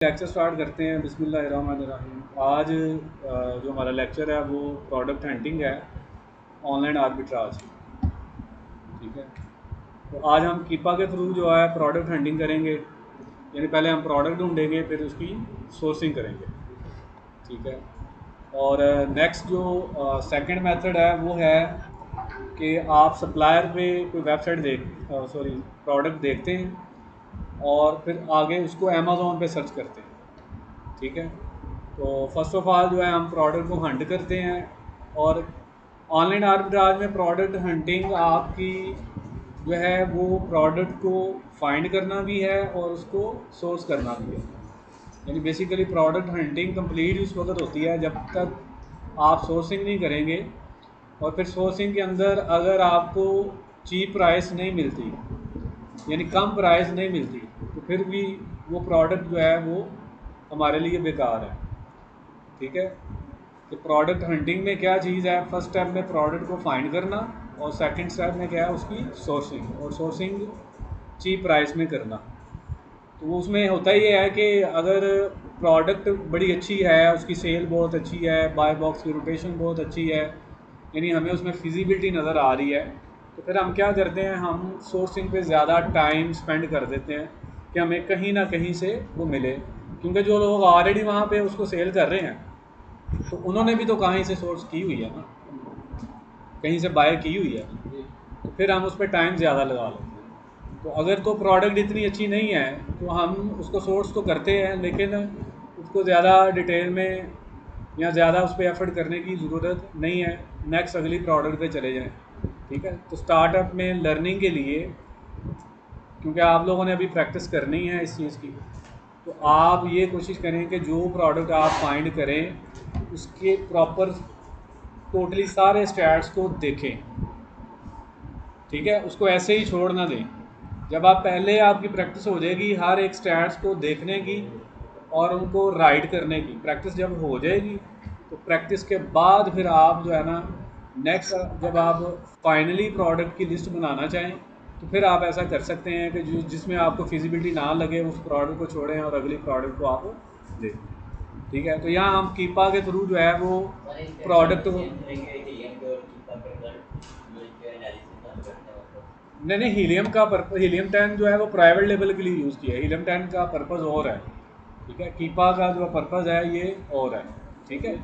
Lecture start करते हैं। बिस्मिल्लाहिर्रहमानिर्रहीम। आज जो हमारा लेक्चर है वो प्रोडक्ट हंटिंग है, ऑनलाइन आर्बिट्राज। ठीक है, तो आज हम कीपा के थ्रू जो है प्रोडक्ट हंटिंग करेंगे। यानी पहले हम प्रोडक्ट ढूंढेंगे, फिर उसकी सोर्सिंग करेंगे। ठीक है, और नेक्स्ट जो सेकंड मेथड है वो है कि आप सप्लायर पे कोई वेबसाइट प्रोडक्ट देखते हैं और फिर आगे उसको अमेज़ोन पे सर्च करते हैं। ठीक है, तो फर्स्ट ऑफ ऑल जो है हम प्रोडक्ट को हंट करते हैं। और ऑनलाइन आर्बिट्राज में प्रोडक्ट हंटिंग आपकी जो है वो प्रोडक्ट को फाइंड करना भी है और उसको सोर्स करना भी है। यानी बेसिकली प्रोडक्ट हंटिंग कंप्लीट उस वक्त होती है जब तक आप सोर्सिंग नहीं करेंगे। और फिर सोर्सिंग के अंदर अगर आपको चीप प्राइस नहीं मिलती, यानी कम प्राइस नहीं मिलती, तो फिर भी वो प्रोडक्ट जो है वो हमारे लिए बेकार है। ठीक है, कि प्रोडक्ट हंटिंग में क्या चीज़ है, फर्स्ट स्टेप में प्रोडक्ट को फाइंड करना और सेकंड स्टेप में क्या है उसकी सोर्सिंग, और सोर्सिंग चीप प्राइस में करना। तो उसमें होता ये है कि अगर प्रोडक्ट बड़ी अच्छी है, उसकी सेल बहुत अच्छी है, बाय बॉक्स की रोटेशन बहुत अच्छी है, यानी हमें उसमें फिजिबिलिटी नज़र आ रही है, तो फिर हम क्या करते हैं, हम सोर्सिंग पे ज़्यादा टाइम स्पेंड कर देते हैं कि हमें कहीं ना कहीं से वो मिले। क्योंकि जो लोग ऑलरेडी वहाँ पे उसको सेल कर रहे हैं तो उन्होंने भी तो कहीं से सोर्स की हुई है ना, कहीं से बाय की हुई है, तो फिर हम उस पर टाइम ज़्यादा लगा लेते हैं। तो अगर तो प्रोडक्ट इतनी अच्छी नहीं है तो हम उसको सोर्स तो करते हैं, लेकिन उसको ज़्यादा डिटेल में या ज़्यादा उस पर एफर्ट करने की ज़रूरत नहीं है। नेक्स्ट अगली प्रोडक्ट पे चले जाएं। ठीक है, तो स्टार्टअप में लर्निंग के लिए, क्योंकि आप लोगों ने अभी प्रैक्टिस करनी है इस चीज़ की, तो आप ये कोशिश करें कि जो प्रोडक्ट आप फाइंड करें उसके प्रॉपर टोटली सारे स्टैट्स को देखें। ठीक है, उसको ऐसे ही छोड़ ना दें। जब आप पहले आपकी प्रैक्टिस हो जाएगी हर एक स्टैट्स को देखने की और उनको राइट करने की, प्रैक्टिस जब हो जाएगी तो प्रैक्टिस के बाद फिर आप जो है ना नेक्स्ट जब आप फाइनली प्रोडक्ट की लिस्ट बनाना चाहें तो फिर आप ऐसा कर सकते हैं कि जिसमें आपको फिजिबिलिटी ना लगे उस प्रोडक्ट को छोड़ें और अगली प्रोडक्ट को आप दें। ठीक है, तो यहाँ हम कीपा के थ्रू जो है वो प्रोडक्ट नहीं, हीलियम 10 जो है वो प्राइवेट लेवल के लिए यूज़ किया है। हीलियम 10 का पर्पज़ और है। ठीक है, कीपा का जो पर्पज़ है ये और है। ठीक है,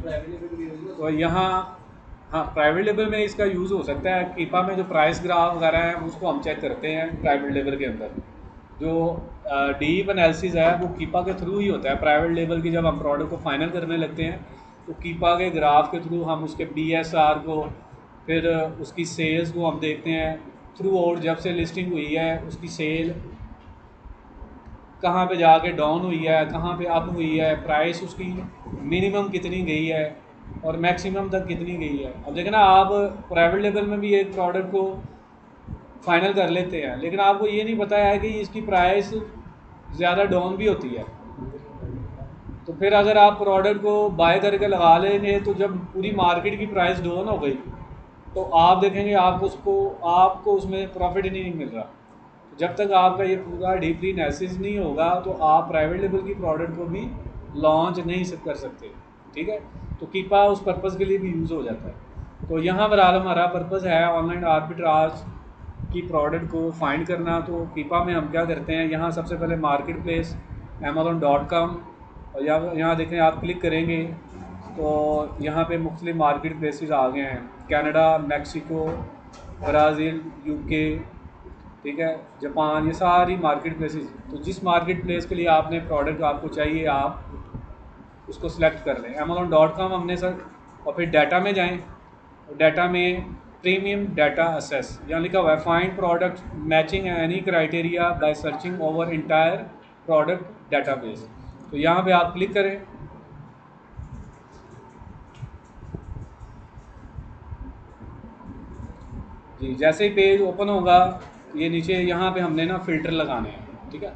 तो यहाँ हाँ प्राइवेट लेवल में इसका यूज़ हो सकता है। कीपा में जो प्राइस ग्राफ वगैरह है उसको हम चेक करते हैं प्राइवेट लेवल के अंदर। जो डीप एनालिसिस है वो कीपा के थ्रू ही होता है। प्राइवेट लेवल की जब हम प्रोडक्ट को फाइनल करने लगते हैं तो कीपा के ग्राफ के थ्रू हम उसके BSR को, फिर उसकी सेल्स को हम देखते हैं थ्रू आउट। जब से लिस्टिंग हुई है उसकी सेल कहाँ पे जाके डाउन हुई है, कहाँ पे अप हुई है, प्राइस उसकी मिनिमम कितनी गई है और मैक्सिमम तक कितनी गई है। अब देखें ना, आप प्राइवेट लेवल में भी एक प्रोडक्ट को फाइनल कर लेते हैं, लेकिन आपको ये नहीं पता है कि इसकी प्राइस ज़्यादा डाउन भी होती है। तो फिर अगर आप प्रोडक्ट को बाय करके लगा लेंगे तो जब पूरी मार्केट की प्राइस डाउन हो गई तो आप देखेंगे आपको उसमें प्रॉफिट ही नहीं मिल रहा। जब तक आपका ये पूरा डीपली एनालिसिस नहीं होगा तो आप प्राइवेट लेवल की प्रोडक्ट को भी लॉन्च नहीं कर सकते। ठीक है, तो कीपा उस पर्पज़ के लिए भी यूज़ हो जाता है। तो यहाँ बहरहाल हमारा पर्पज़ है ऑनलाइन आर्बिट्राज की प्रोडक्ट को फाइंड करना। तो कीपा में हम क्या करते हैं, यहाँ सबसे पहले मार्केट प्लेस Amazon.com, और यहाँ देखें आप क्लिक करेंगे तो यहाँ पे मुख्तलिफ मार्केट प्लेसेस आ गए हैं। कनाडा, मैक्सिको, ब्राज़ील, UK, ठीक है, जापान, ये सारी मार्केट प्लेसेस। तो जिस मार्केट प्लेस के लिए आपने प्रोडक्ट आपको चाहिए आप उसको सिलेक्ट कर लें। Amazon.com हमने सर, और फिर डाटा में जाएं, और डाटा में प्रीमियम डाटा असेस यहाँ लिखा हुआ है, find product matching any criteria by searching over entire product database. तो यहाँ पे आप क्लिक करें। जी, जैसे ही पेज ओपन होगा ये नीचे यहाँ पे हमने ना फ़िल्टर लगाने हैं। ठीक है,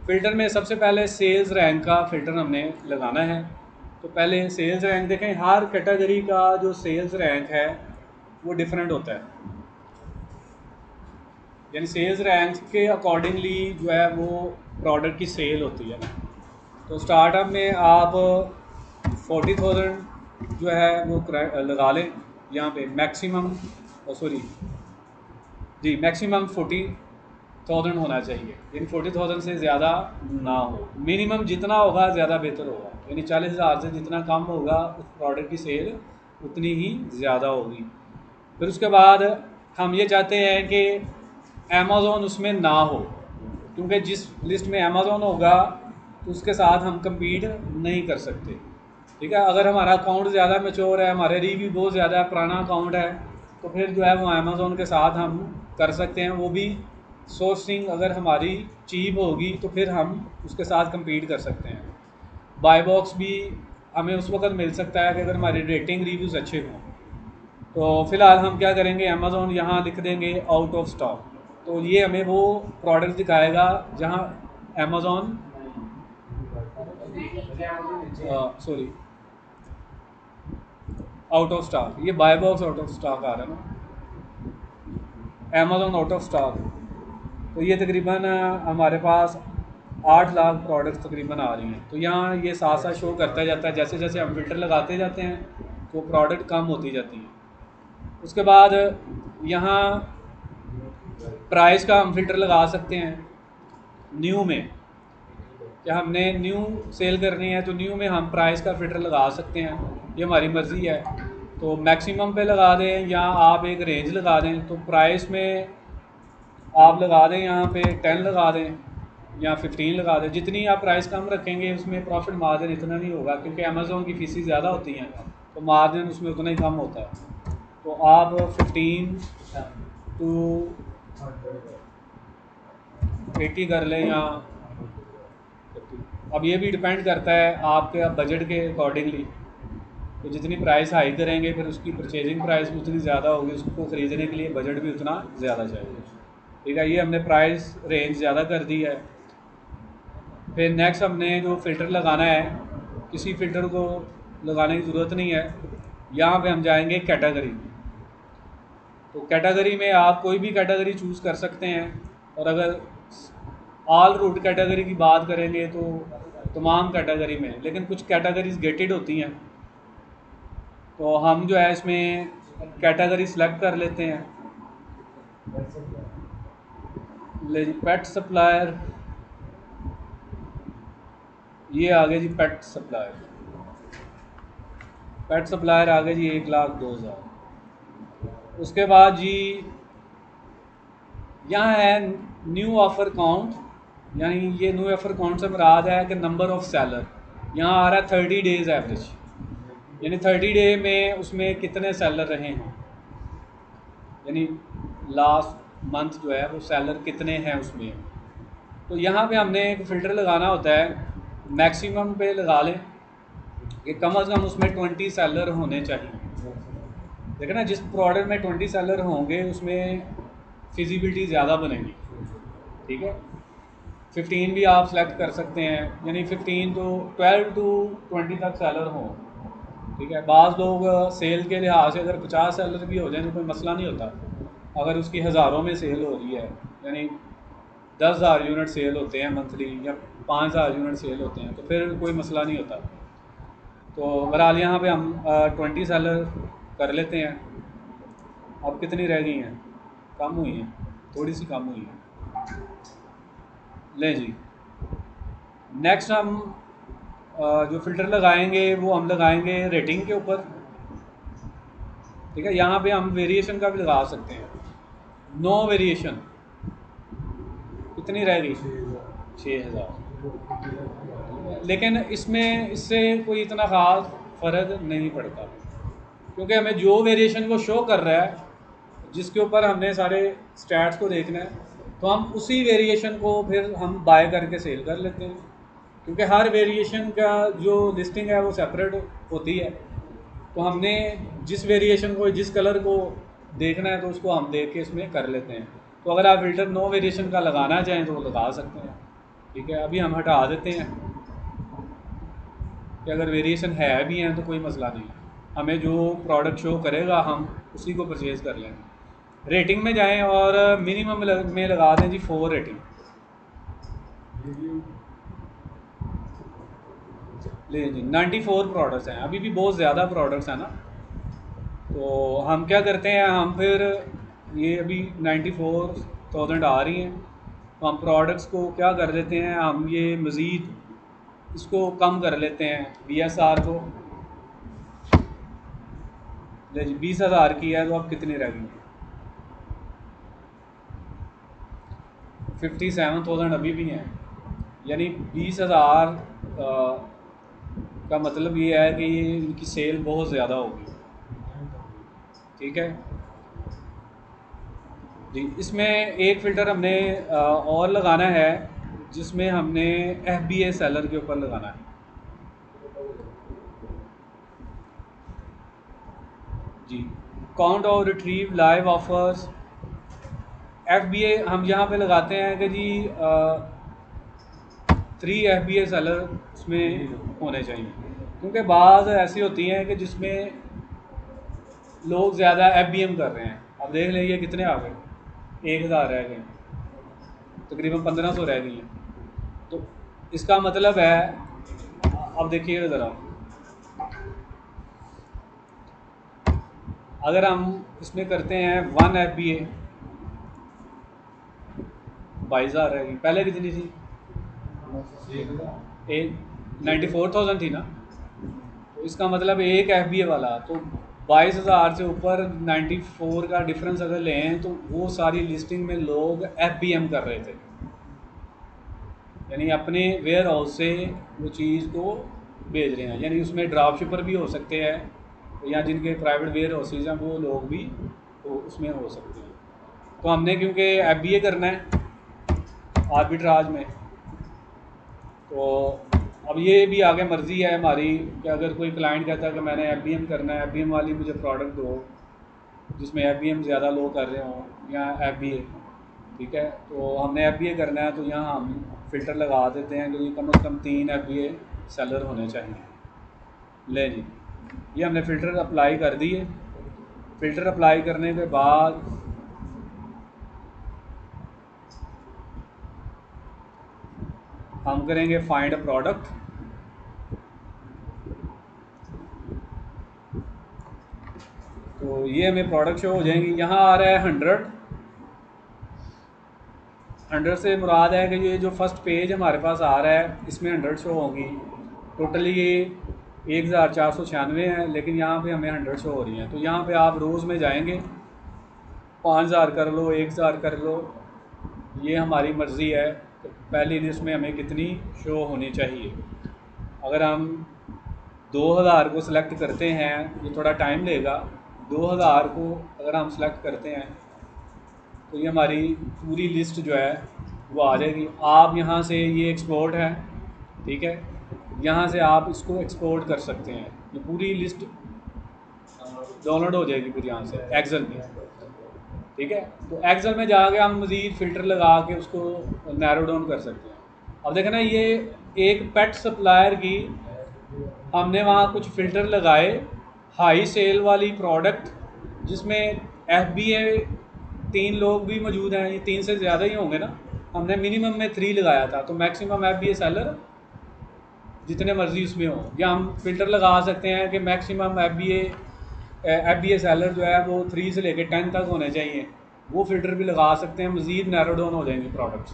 फ़िल्टर में सबसे पहले सेल्स रैंक का फ़िल्टर हमने लगाना है। तो पहले सेल्स रैंक देखें, हर कैटेगरी का जो सेल्स रैंक है वो डिफरेंट होता है। यानी सेल्स रैंक के अकॉर्डिंगली जो है वो प्रोडक्ट की सेल होती है। तो स्टार्टअप में आप 40,000 जो है वो लगा लें यहाँ पे मैक्सिमम, सॉरी जी, मैक्सिमम 40,000 होना चाहिए, यानी 40,000 से ज़्यादा ना हो। मिनिमम जितना होगा ज़्यादा बेहतर होगा, यानी 40,000 से जितना कम होगा उस प्रोडक्ट की सेल उतनी ही ज़्यादा होगी। फिर उसके बाद हम ये चाहते हैं कि अमेज़ॉन उसमें ना हो, क्योंकि जिस लिस्ट में अमेज़ॉन होगा तो उसके साथ हम compete नहीं कर सकते। ठीक है, अगर हमारा अकाउंट ज़्यादा मैच्योर है, हमारे रिव्यू बहुत ज़्यादा पुराना अकाउंट है, तो फिर जो है वो अमेज़ॉन के साथ हम कर सकते हैं। वो भी सोर्सिंग अगर हमारी चीप होगी तो फिर हम उसके साथ compete कर सकते हैं। बाय बॉक्स भी हमें उस वक्त मिल सकता है कि अगर हमारी रेटिंग रिव्यूज़ अच्छे हों। तो फ़िलहाल हम क्या करेंगे, अमेज़ॉन यहाँ लिख देंगे आउट ऑफ स्टॉक, तो ये हमें वो प्रोडक्ट दिखाएगा जहाँ Amazon sorry out of stock, ये buy box out of stock आ रहा है ना, अमेज़ॉन आउट ऑफ स्टॉक। तो ये तकरीबन हमारे पास 8 लाख प्रोडक्ट्स तकरीबन आ रही हैं। तो यहाँ ये साथ साथ शो करता जाता है, जैसे जैसे हम फ़िल्टर लगाते जाते हैं तो प्रोडक्ट कम होती जाती हैं। उसके बाद यहाँ प्राइस का हम फ़िल्टर लगा सकते हैं। न्यू में क्या हमने न्यू सेल करनी है तो न्यू में हम प्राइस का फ़िल्टर लगा सकते हैं, ये हमारी मर्ज़ी है। तो मैक्सिमम पे लगा दें या आप एक रेंज लगा दें। तो प्राइस में आप लगा दें यहाँ पे 10 लगा दें या 15 लगा दें। जितनी आप प्राइस कम रखेंगे उसमें प्रॉफिट मार्जिन इतना नहीं होगा, क्योंकि अमेज़ॉन की फ़ीसें ज़्यादा होती हैं तो मार्जिन उसमें उतना ही कम होता है। तो आप 15 टू 80 कर लें या, अब ये भी डिपेंड करता है आपके बजट के अकॉर्डिंगली। तो जितनी प्राइस हाई करेंगे फिर उसकी परचेजिंग प्राइस भी उतनी ज़्यादा होगी, उसको ख़रीदने के लिए बजट भी उतना ज़्यादा चाहिए। ठीक है, ये हमने प्राइस रेंज ज़्यादा कर दी है। फिर नेक्स्ट हमने जो फ़िल्टर लगाना है, किसी फ़िल्टर को लगाने की ज़रूरत नहीं है। यहाँ पे हम जाएंगे कैटेगरी। तो कैटेगरी में आप कोई भी कैटेगरी चूज़ कर सकते हैं, और अगर ऑल रूट कैटेगरी की बात करेंगे तो तमाम कैटेगरी में, लेकिन कुछ कैटेगरीज गेटेड होती हैं। तो हम जो है इसमें कैटेगरी सेलेक्ट कर लेते हैं। पेट सप्लायर, ये आगे जी पेट सप्लायर, पेट सप्लायर आगे जी 1,02,000। उसके बाद जी यहाँ है न्यू ऑफ़र काउंट, यानी ये न्यू ऑफ़र काउंट से मुराद है कि नंबर ऑफ़ सेलर। यहाँ आ रहा है 30 डेज़ एवरेज, यानी 30 डे में उसमें कितने सेलर रहे हैं, यानी लास्ट मंथ जो है वो सेलर कितने हैं उसमें। तो यहाँ पे हमने एक फ़िल्टर लगाना होता है, मैक्सिमम पे लगा लें कि कम अज़ कम उसमें 20 सेलर होने चाहिए। देखो ना, जिस प्रोडक्ट में 20 सेलर होंगे उसमें फिजिबिलिटी ज़्यादा बनेगी। ठीक है, 15 भी आप सेलेक्ट कर सकते हैं, यानी 15 तो 12 टू 20 तक सेलर हों। ठीक है, बाज़ लोग सेल के लिहाज से अगर 50 सेलर भी हो जाए तो कोई मसला नहीं होता। अगर उसकी हज़ारों में सेल हो रही है, यानी 10,000 यूनिट सेल होते हैं मंथली या 5,000 यूनिट सेल होते हैं, तो फिर कोई मसला नहीं होता। तो बहरहाल यहाँ पे हम 20 सेलर कर लेते हैं। अब कितनी रह गई हैं, कम हुई हैं, थोड़ी सी कम हुई हैं। ले जी, नेक्स्ट हम जो फ़िल्टर लगाएंगे वो हम लगाएंगे रेटिंग के ऊपर। ठीक है, यहाँ पे हम वेरिएशन का भी लगा सकते हैं। नो वेरिएशन कितनी रह गई, 6,000। लेकिन इसमें इससे कोई इतना ख़ास फ़र्क नहीं पड़ता, क्योंकि हमें जो वेरिएशन को शो कर रहा है, जिसके ऊपर हमने सारे स्टैट्स को देखना है, तो हम उसी वेरिएशन को फिर हम बाय करके सेल कर लेते हैं। क्योंकि हर वेरिएशन का जो लिस्टिंग है वो सेपरेट होती है। तो हमने जिस वेरिएशन को, जिस कलर को देखना है तो उसको हम देख के इसमें कर लेते हैं। तो अगर आप फ़िल्टर नो वेरिएशन का लगाना चाहें तो वो लगा सकते हैं। ठीक है, अभी हम हटा देते हैं कि अगर वेरिएशन है भी हैं तो कोई मसला नहीं, हमें जो प्रोडक्ट शो करेगा हम उसी को परचेज़ कर लेंगे। रेटिंग में जाएं और मिनिमम में लगा दें जी 4 रेटिंग। ले जी 94 प्रोडक्ट्स हैं, अभी भी बहुत ज़्यादा प्रोडक्ट्स हैं ना। तो हम क्या करते हैं, हम फिर ये अभी 94,000 आ रही हैं, तो हम प्रोडक्ट्स को क्या कर लेते हैं, हम ये मज़ीद इसको कम कर लेते हैं। BSR को ले जी 20,000 की है, तो अब कितनी रह गई, 57,000 अभी भी हैं। यानी 20,000 का मतलब ये है कि ये इनकी सेल बहुत ज़्यादा होगी। ठीक है जी। इसमें एक फ़िल्टर हमने और लगाना है, जिसमें हमने FBA सेलर के ऊपर लगाना है जी। काउंट और रिट्रीव लाइव ऑफर्स, FBA हम यहाँ पे लगाते हैं कि जी 3 FBA सेलर उसमें होने चाहिए, क्योंकि बाज़ ऐसी होती हैं कि जिसमें लोग ज़्यादा FBM कर रहे हैं। अब देख लीजिए कितने आ गए, 1,000 रह गए, तकरीबन 1,500 रह गई हैं। तो इसका मतलब है, अब देखिएगा ज़रा, अगर हम इसमें करते हैं 1 FBA, 22,000 रहेगी। पहले कितनी थी, 94,000 थी ना। तो इसका मतलब एक FBA वाला, तो 22,000 से ऊपर 94 का डिफरेंस अगर लें, तो वो सारी लिस्टिंग में लोग FBM कर रहे थे, यानी अपने वेयर हाउस से वो चीज़ को भेज रहे हैं। यानी उसमें ड्रॉप शिपर भी हो सकते हैं, या जिनके प्राइवेट वेयर हाउसेज हैं वो लोग भी तो उसमें हो सकते हैं। तो हमने क्योंकि FBA करना है आर्बिट्राज में, तो अब ये भी आगे मर्ज़ी है हमारी कि अगर कोई क्लाइंट कहता है कि मैंने FBM करना है, FBM वाली मुझे प्रोडक्ट दो जिसमें FBM ज़्यादा लोग कर रहे हों, या FBA, ठीक है। तो हमने FBA करना है, तो यहाँ हम फ़िल्टर लगा देते हैं कि ये कम से कम 3 FBA सेलर होने चाहिए। ले जी, ये हमने फ़िल्टर अप्लाई कर दिए। फ़िल्टर अप्लाई करने के बाद हम करेंगे फाइंड अ प्रोडक्ट। तो ये हमें प्रोडक्ट शो हो जाएंगी। यहाँ आ रहा है 100 से मुराद है कि ये जो फर्स्ट पेज हमारे पास आ रहा है इसमें 100 शो होगी। टोटली ये 1,496 है, लेकिन यहाँ पे हमें 100 शो हो रही हैं। तो यहाँ पे आप रोज़ में जाएंगे, 5,000 कर लो, 1,000 कर लो, ये हमारी मर्ज़ी है। तो पहली लिस्ट में हमें कितनी शो होनी चाहिए। अगर हम 2,000 को सिलेक्ट करते हैं, ये थोड़ा टाइम लेगा, 2,000 को अगर हम सिलेक्ट करते हैं तो ये हमारी पूरी लिस्ट जो है वो आ जाएगी। आप यहाँ से ये एक्सपोर्ट है, ठीक है, यहाँ से आप इसको एक्सपोर्ट कर सकते हैं। ये पूरी लिस्ट डाउनलोड हो जाएगी फिर यहाँ से एक्सेल में, ठीक है। तो एक्सेल में जाके हम मज़ीद फ़िल्टर लगा के उसको नैरो डाउन कर सकते हैं। अब देखें ना, ये एक पेट सप्लायर की हमने वहाँ कुछ फ़िल्टर लगाए, हाई सेल वाली प्रोडक्ट जिसमें FBA 3 लोग भी मौजूद हैं, ये 3 से ज़्यादा ही होंगे ना। हमने मिनिमम में 3 लगाया था, तो मैक्सिमम FBA सेलर जितने मर्ज़ी उसमें हो। या हम फ़िल्टर लगा सकते हैं कि मैक्सिमम FBA सेलर जो है वो 3 से लेकर 10 तक होने चाहिए, वो फ़िल्टर भी लगा सकते हैं। मज़ीद नैरो डाउन हो जाएंगे प्रोडक्ट्स।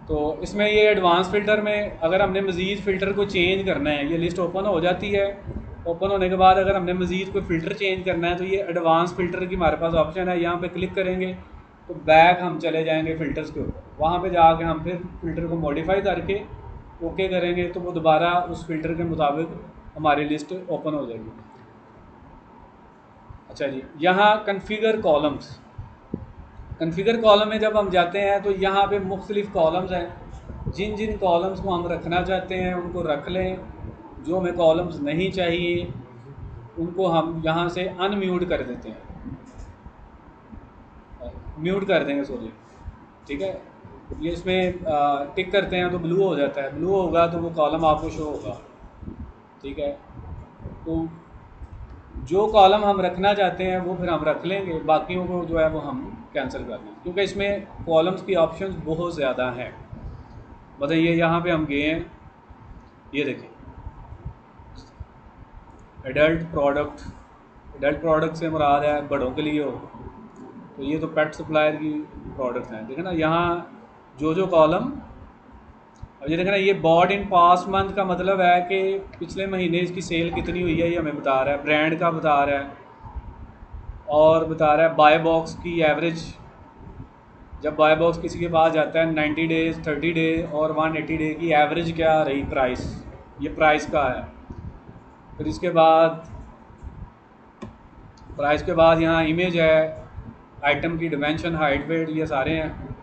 तो इसमें ये एडवांस फ़िल्टर में अगर हमने मज़ीद फ़िल्टर को चेंज करना है, ये लिस्ट ओपन हो जाती है। ओपन होने के बाद अगर हमने मज़ीद कोई फ़िल्टर चेंज करना है, तो ये एडवांस फ़िल्टर की हमारे पास ऑप्शन है। यहाँ पे क्लिक करेंगे तो बैक हम चले जाएंगे फ़िल्टर्स के ऊपर, वहाँ पे जाके हम फिर फ़िल्टर को मॉडिफाई करके ओके करेंगे, तो वो दोबारा उस फ़िल्टर के मुताबिक हमारी लिस्ट ओपन हो जाएगी। अच्छा जी, यहाँ कन्फिगर कॉलम्स, कन्फिगर कॉलम में जब हम जाते हैं तो यहाँ पे मुख्तलिफ़ कॉलम्स हैं। जिन जिन कॉलम्स को हम रखना चाहते हैं उनको रख लें, जो हमें कॉलम्स नहीं चाहिए उनको हम यहाँ से अनम्यूट कर देते हैं, म्यूट कर देंगे, सॉरी, ठीक है। ये इसमें टिक करते हैं तो ब्लू हो जाता है, ब्लू होगा तो वो कॉलम आपको शो होगा, ठीक है। तो जो कॉलम हम रखना चाहते हैं वो फिर हम रख लेंगे, बाकियों को जो है वो हम कैंसिल कर लेंगे, क्योंकि इसमें कॉलम्स की ऑप्शंस बहुत ज़्यादा हैं। बताइए यहाँ पे हम गए हैं, ये देखिए एडल्ट प्रोडक्ट से मुराद है बड़ों के लिए हो, तो ये तो पेट सप्लायर की प्रोडक्ट हैं। देखें ना यहाँ जो कॉलम, अब ये देखें ना, ये बॉट इन पास्ट मंथ का मतलब है कि पिछले महीने इसकी सेल कितनी हुई है, ये हमें बता रहा है, ब्रांड का बता रहा है, और बता रहा है बाय बॉक्स की एवरेज। जब बाय बॉक्स किसी के पास जाता है 90 डेज़, 30 डे और 180 डे की एवरेज क्या रही प्राइस, ये प्राइस का है। फिर इसके बाद प्राइस के बाद यहाँ इमेज है, आइटम की डिमेंशन, हाइट, वेट, ये सारे हैं,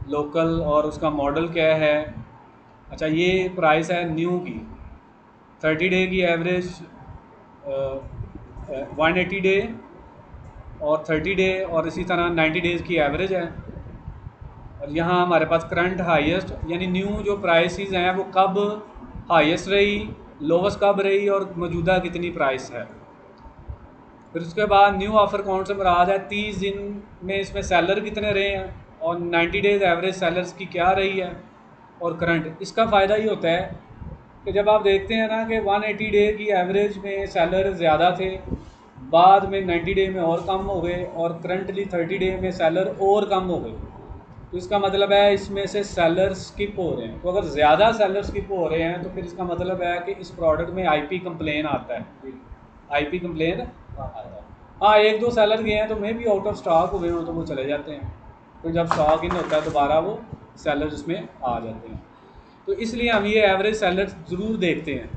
लोकल और उसका मॉडल क्या है। अच्छा ये प्राइस है न्यू की, 30 डे की एवरेज, 180 डे और 30 डे और इसी तरह 90 डेज़ की एवरेज है। और यहाँ हमारे पास करंट हाईएस्ट, यानी न्यू जो प्राइसेस हैं वो कब हाईएस्ट रही, लोवेस्ट कब रही और मौजूदा कितनी प्राइस है। फिर उसके बाद न्यू ऑफ़र कौन से मुराद है, 30 दिन में इसमें सेलर कितने रहे हैं और 90 डेज़ एवरेज सेलर्स की क्या रही है, और करंट। इसका फ़ायदा ये होता है कि जब आप देखते हैं ना कि 180 डे की एवरेज में सेलर ज़्यादा थे, बाद में 90 डे में और कम हो गए, और करंटली 30 डे में सेलर और कम हो गए, तो इसका मतलब है इसमें से सेलर स्किप हो रहे हैं। तो अगर ज़्यादा सेलर स्किप हो रहे हैं तो फिर इसका मतलब है कि इस प्रोडक्ट में आईपी कंप्लेन आता है, आईपी कंप्लेन आता है। हाँ एक दो सेलर गए हैं तो मे भी आउट ऑफ स्टॉक हुए हों तो वो चले जाते हैं, तो जब स्टॉक इन होता है दोबारा वो सेलर इसमें आ जाते हैं। तो इसलिए हम ये एवरेज सेलर ज़रूर देखते हैं।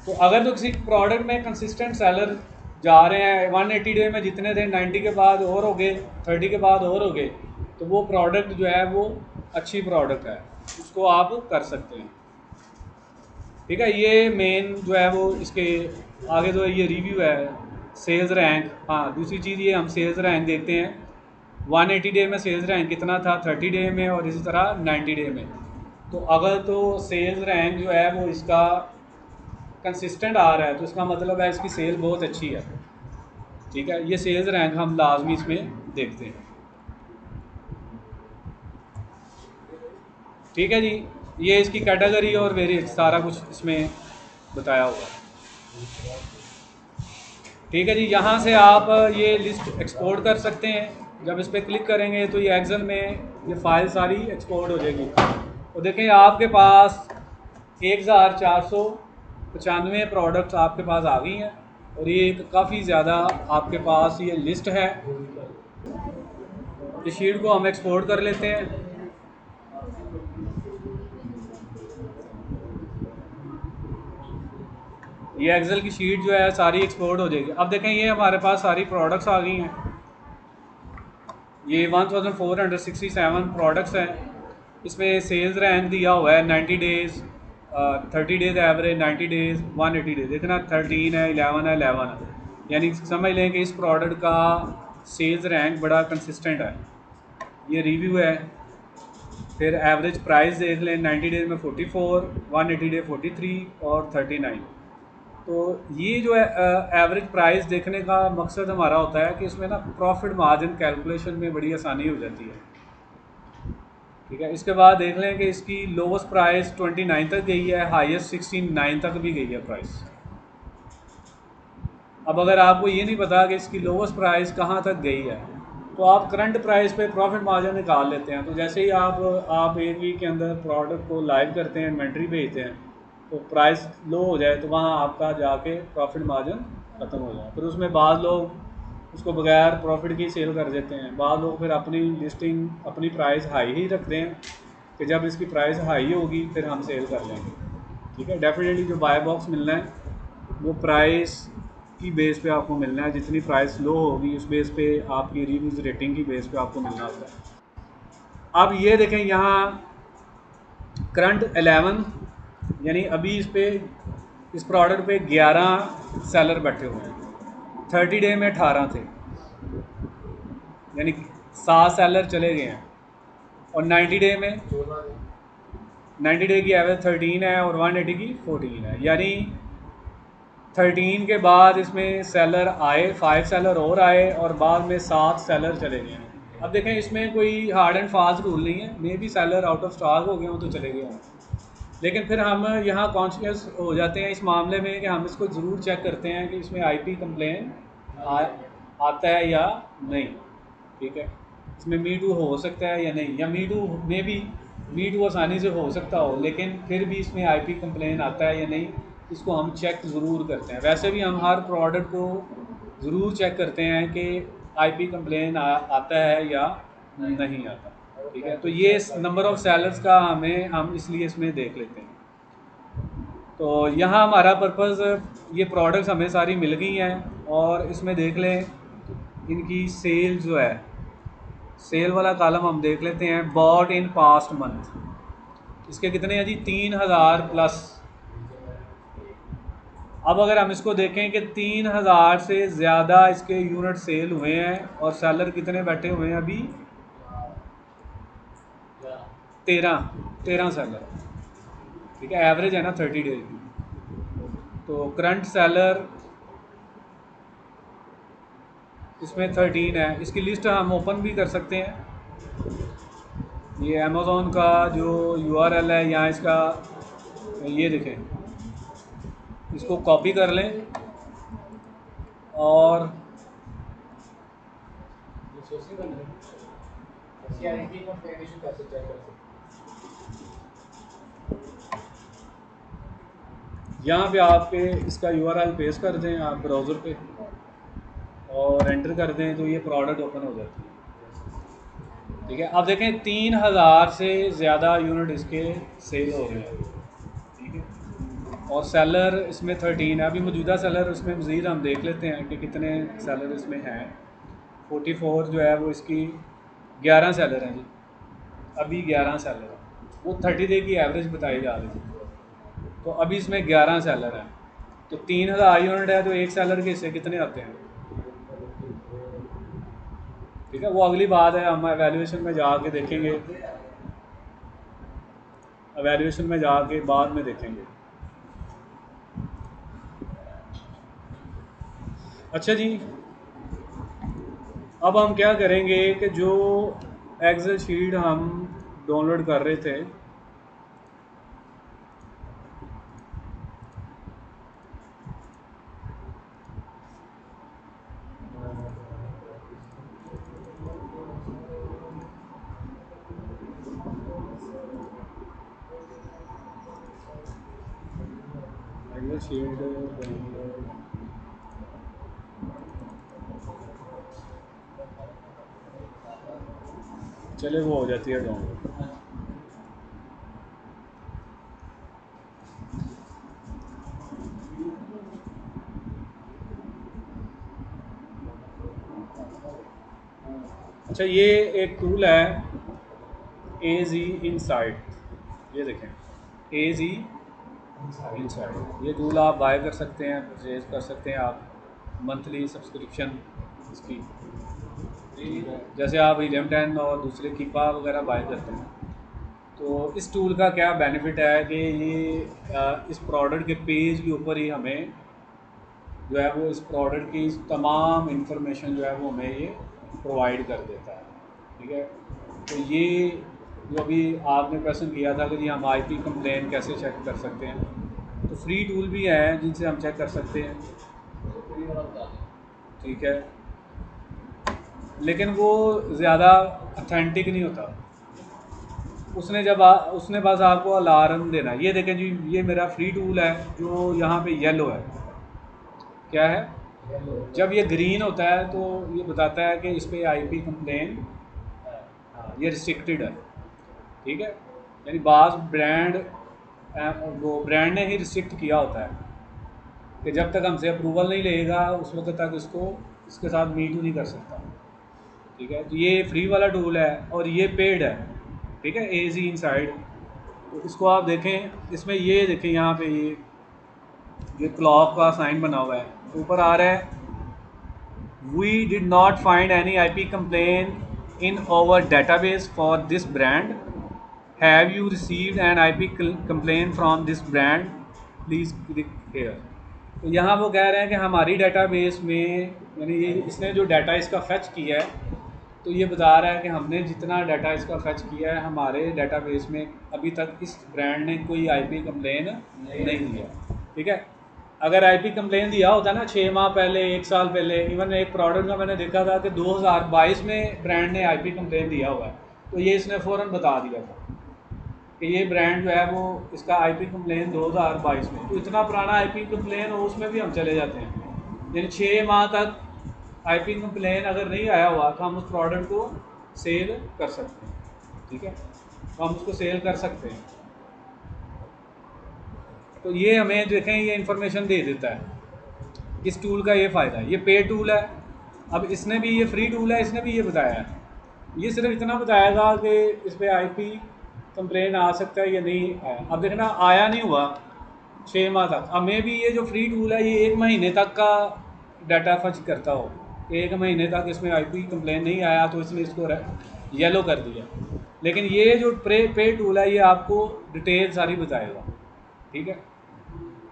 तो अगर तो किसी प्रोडक्ट में कंसिस्टेंट सेलर जा रहे हैं, 180 डे में जितने थे 90 के बाद और हो गए, 30 के बाद और हो गए, तो वो प्रोडक्ट जो है वो अच्छी प्रोडक्ट है, उसको आप कर सकते हैं। ठीक है, ये मेन जो है वो इसके आगे जो ये रिव्यू है, सेल्स रैंक। हाँ दूसरी चीज़ ये हम सेल्स रैंक देखते हैं, 180 डे में सेल्स रैंक कितना था, 30 डे में और इसी तरह 90 डे में। तो अगर तो सेल्स रैंक जो है वो इसका कंसिस्टेंट आ रहा है तो इसका मतलब है इसकी सेल बहुत अच्छी है। ठीक है, ये सेल्स रैंक हम लाजमी इसमें देखते हैं। ठीक है जी, ये इसकी कैटेगरी और वेरिएंट सारा कुछ इसमें बताया हुआ है। ठीक है जी, यहाँ से आप ये लिस्ट एक्सपोर्ट कर सकते हैं। जब इस पर क्लिक करेंगे तो ये एक्सेल में ये फ़ाइल सारी एक्सपोर्ट हो जाएगी। तो देखें आपके पास 1495 प्रोडक्ट्स आपके पास आ गई हैं, और ये काफ़ी ज़्यादा आपके पास ये लिस्ट है। इस शीट को हम एक्सपोर्ट कर लेते हैं। ये एक्सेल की शीट जो है सारी एक्सपोर्ट हो जाएगी। अब देखें ये हमारे पास सारी प्रोडक्ट्स आ गई हैं, ये 1467 प्रोडक्ट्स हैं। इसमें सेल्स रैंक दिया हुआ है 90 days, 30 days average, 90 days, 180 days. देखना 13 है, 11 है, 11 है, यानी समझ लें कि इस प्रोडक्ट का सेल्स रैंक बड़ा कंसिस्टेंट है। ये रिव्यू है। फिर एवरेज प्राइस देख लें, 90 डेज़ में 44, 180 डे 43 और 39। तो ये जो है एवरेज प्राइस देखने का मकसद हमारा होता है कि इसमें ना प्रॉफिट मार्जिन कैलकुलेशन में बड़ी आसानी हो जाती है। ठीक है, इसके बाद देख लें कि इसकी लोवेस्ट प्राइस 29 तक गई है, हाईएस्ट 69 तक भी गई है प्राइस। अब अगर आपको ये नहीं पता कि इसकी लोवेस्ट प्राइस कहाँ तक गई है, तो आप करंट प्राइस पे प्रॉफिट मार्जिन निकाल लेते हैं। तो जैसे ही आप एक वीक के अंदर प्रोडक्ट को लाइव करते हैं, इन्वेंट्री भेजते हैं, तो प्राइस लो हो जाए तो वहाँ आपका जाके प्रॉफिट मार्जिन ख़त्म हो जाए। फिर उसमें बाद लोग उसको बगैर प्रॉफिट की सेल कर देते हैं, बाद लोग फिर अपनी लिस्टिंग अपनी प्राइस हाई ही रखते हैं कि जब इसकी प्राइस हाई होगी फिर हम सेल कर लेंगे। ठीक है, डेफिनेटली जो बाय बॉक्स मिलना है वो प्राइस की बेस पे आपको मिलना है, जितनी प्राइस लो होगी उस बेस पे आपकी रिव्यूज़ रेटिंग की बेस पे आपको मिलना होता है। अब ये देखें यहाँ करंट 11, यानी अभी इस प्रोडक्ट पे 11 सेलर बैठे हुए हैं, 30 डे में 18 थे, यानी 7 सेलर चले गए हैं। और 90 डे में 90 डे की एवरेज 13 है और 180 की 14 है, यानी 13 के बाद इसमें सेलर आए, 5 सेलर और आए और बाद में 7 सेलर चले गए हैं। अब देखें इसमें कोई हार्ड एंड फास्ट रूल नहीं है, may be seller out of stock हो गए हों तो चले गए हों, लेकिन फिर हम यहाँ कॉन्शियस हो जाते हैं इस मामले में कि हम इसको ज़रूर चेक करते हैं कि इसमें आईपी कंप्लेन आता है या नहीं। ठीक है, इसमें मी टू हो सकता है या नहीं, या मी टू में भी मी टू आसानी से हो सकता हो, लेकिन फिर भी इसमें आईपी कंप्लेन आता है या नहीं, इसको हम चेक ज़रूर करते हैं। वैसे भी हम हर प्रोडक्ट को ज़रूर चेक करते हैं कि आईपी कंप्लेन आता है या नहीं आता। ठीक है, तो ये नंबर ऑफ़ सेलर्स का हम इसलिए इसमें देख लेते हैं। तो यहाँ हमारा पर्पज़, ये प्रोडक्ट्स हमें सारी मिल गई हैं और इसमें देख लें इनकी सेल जो है, सेल वाला कॉलम हम देख लेते हैं, बॉट इन पास्ट मंथ, इसके कितने हैं जी 3000 प्लस। अब अगर हम इसको देखें कि 3000 से ज़्यादा इसके यूनिट सेल हुए हैं और सेलर कितने बैठे हुए हैं अभी 13 सेलर। ठीक है, एवरेज है ना 30 डेज की। तो करंट सेलर इसमें 13 है। इसकी लिस्ट हम ओपन भी कर सकते हैं। ये अमेज़ॉन का जो URL है यहाँ इसका, ये देखें, इसको कॉपी कर लें और यहाँ पे आपके इसका URL पेस्ट कर दें आप ब्राउज़र पे और एंटर कर दें तो ये प्रोडक्ट ओपन हो जाती है। ठीक है, अब देखें 3000 से ज़्यादा यूनिट इसके सेल हो रहे हैं। ठीक है, और सेलर इसमें 13 है। अभी मौजूदा सेलर उसमें मज़ीद हम देख लेते हैं कि कितने सेलर इसमें हैं। 44 जो है वो इसकी 11 सेलर हैं जी, अभी 11 सेलर हैं। वो 30 डे की एवरेज बताई जा रही थी, तो अभी इसमें 11 सेलर हैं। तो 3000 यूनिट है तो एक सेलर के हिस्से कितने आते हैं। ठीक है, वो अगली बात है, हम एवेल्यूएशन में जाके देखेंगे, एवेल्यूएशन में जाके बाद में देखेंगे। अच्छा जी, अब हम क्या करेंगे कि जो एक्सेल शीट हम डाउनलोड कर रहे थे, एक्सेल शीट चले वो हो जाती है डाउनलोड। अच्छा, ये एक टूल है AZ इनसाइट, ये देखें AZ इनसाइट, ये टूल आप बाय कर सकते हैं, परचेज कर सकते हैं आप, मंथली सब्सक्रिप्शन इसकी। जैसे आप इलेम10 और दूसरे कीपा वगैरह बाय करते हैं, तो इस टूल का क्या बेनिफिट है कि ये इस प्रोडक्ट के पेज के ऊपर ही हमें जो है वो इस प्रोडक्ट की तमाम इंफॉर्मेशन जो है वो हमें ये प्रोवाइड कर देता है। ठीक है, तो ये जो अभी आपने क्वेश्चन किया था कि जी हम आईपी कंप्लेन कैसे चेक कर सकते हैं, तो फ्री टूल भी है जिनसे हम चेक कर सकते हैं। ठीक है, लेकिन वो ज़्यादा अथेंटिक नहीं होता। उसने बस आपको अलार्म देना है। ये देखें जी, ये मेरा फ्री टूल है जो यहाँ पे येलो है, क्या है, जब ये ग्रीन होता है तो ये बताता है कि इस पर आईपी कंप्लेन ये रिस्ट्रिक्टेड है। ठीक है, यानी बाज़ ब्रांड वो ब्रांड ने ही रिस्ट्रिक्ट किया होता है कि जब तक हमसे अप्रूवल नहीं लेगा उस वक्त तक इसके साथ मीट नहीं कर सकता। ठीक है, तो ये फ्री वाला टूल है और ये पेड है। ठीक है, AZ इनसाइट, तो इसको आप देखें, इसमें ये देखें यहाँ पे ये क्लॉक का साइन बना हुआ है, ऊपर आ रहा है we did not find any IP complain in our database for this brand, have you received an IP complain from this brand, please click here. तो यहाँ वो कह रहे हैं कि हमारी डेटाबेस में, यानी ये इसने जो डाटा इसका फेच किया है, तो ये बता रहा है कि हमने जितना डाटा इसका फैच किया है हमारे डाटाबेस में अभी तक इस ब्रांड ने कोई आईपी कंप्लेन नहीं दिया। ठीक है, अगर आईपी कंप्लेन दिया होता ना 6 माह पहले, 1 साल पहले, इवन एक प्रोडक्ट का मैंने देखा था कि 2022 में ब्रांड ने आईपी कंप्लेन दिया हुआ है, तो ये इसने फ़ौरन बता दिया था कि ये ब्रांड जो है वो इसका आईपी कंप्लेन 2022 में, तो इतना पुराना आईपी कंप्लेन हो उसमें भी हम चले जाते हैं। यानी 6 माह तक आईपी कंप्लेन अगर नहीं आया हुआ तो हम उस प्रोडक्ट को सेल कर सकते हैं। ठीक है, तो हम उसको सेल कर सकते हैं। तो ये हमें देखें, ये इन्फॉर्मेशन दे देता है। इस टूल का ये फ़ायदा है, ये पे टूल है। अब इसने भी, ये फ्री टूल है, इसने भी ये बताया है। ये सिर्फ इतना बताएगा कि इस पर आईपी कंप्लेन आ सकता है या नहीं आया। अब देखना आया नहीं हुआ 6 माह तक। अब मे भी ये जो फ्री टूल है ये 1 महीने तक का डाटा फर्ज करता हो, 1 महीने तक इसमें आईपी कंप्लेन नहीं आया तो इसने इसको येलो कर दिया। लेकिन ये जो पे टूल है ये आपको डिटेल सारी बताएगा। ठीक है,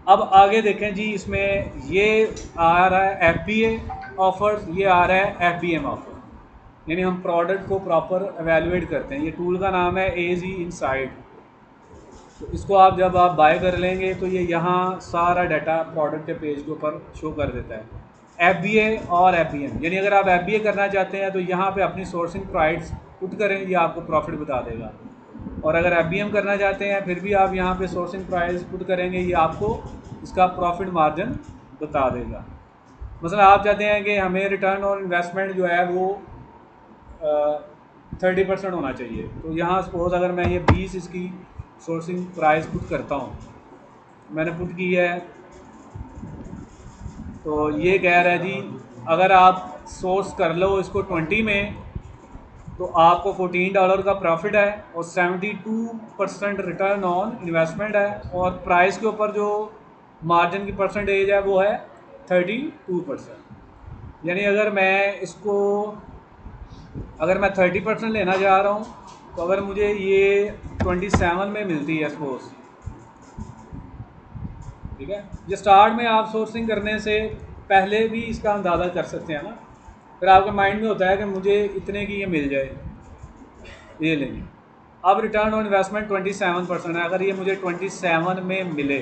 अब आगे देखें जी, इसमें ये आ रहा है FBA ऑफर्स, ये आ रहा है FBM ऑफर, यानी हम प्रोडक्ट को प्रॉपर एवेलुएट करते हैं। ये टूल का नाम है AZ इनसाइट। तो इसको आप जब आप बाय कर लेंगे तो ये यहाँ सारा डाटा प्रोडक्ट के पेज के ऊपर शो कर देता है। FBA और FBM, यानी अगर आप FBA करना चाहते हैं तो यहाँ पे अपनी सोर्सिंग प्राइस पुट करें, ये आपको प्रॉफिट बता देगा। और अगर FBM करना चाहते हैं फिर भी आप यहाँ पे सोर्सिंग प्राइस पुट करेंगे, ये आपको इसका प्रॉफिट मार्जिन बता देगा। मतलब आप चाहते हैं कि हमें रिटर्न ऑन इन्वेस्टमेंट जो है वो 30% होना चाहिए, तो यहाँ सपोज अगर मैं ये 20 इसकी सोर्सिंग प्राइस पुट करता हूँ, मैंने पुट की है, तो ये कह रहा है जी अगर आप सोर्स कर लो इसको 20 में तो आपको $14 का प्रॉफिट है और 72% रिटर्न ऑन इन्वेस्टमेंट है, और प्राइस के ऊपर जो मार्जिन की परसेंटेज है वो है 32%। यानी अगर मैं 30% लेना चाह रहा हूँ तो अगर मुझे ये 27 में मिलती है सपोज, ठीक है, ये स्टार्ट में आप सोर्सिंग करने से पहले भी इसका अंदाज़ा कर सकते हैं ना। फिर आपके माइंड में होता है कि मुझे इतने की ये मिल जाए, ये लेंगे। अब रिटर्न ऑन इन्वेस्टमेंट 27% है, अगर ये मुझे 27 में मिले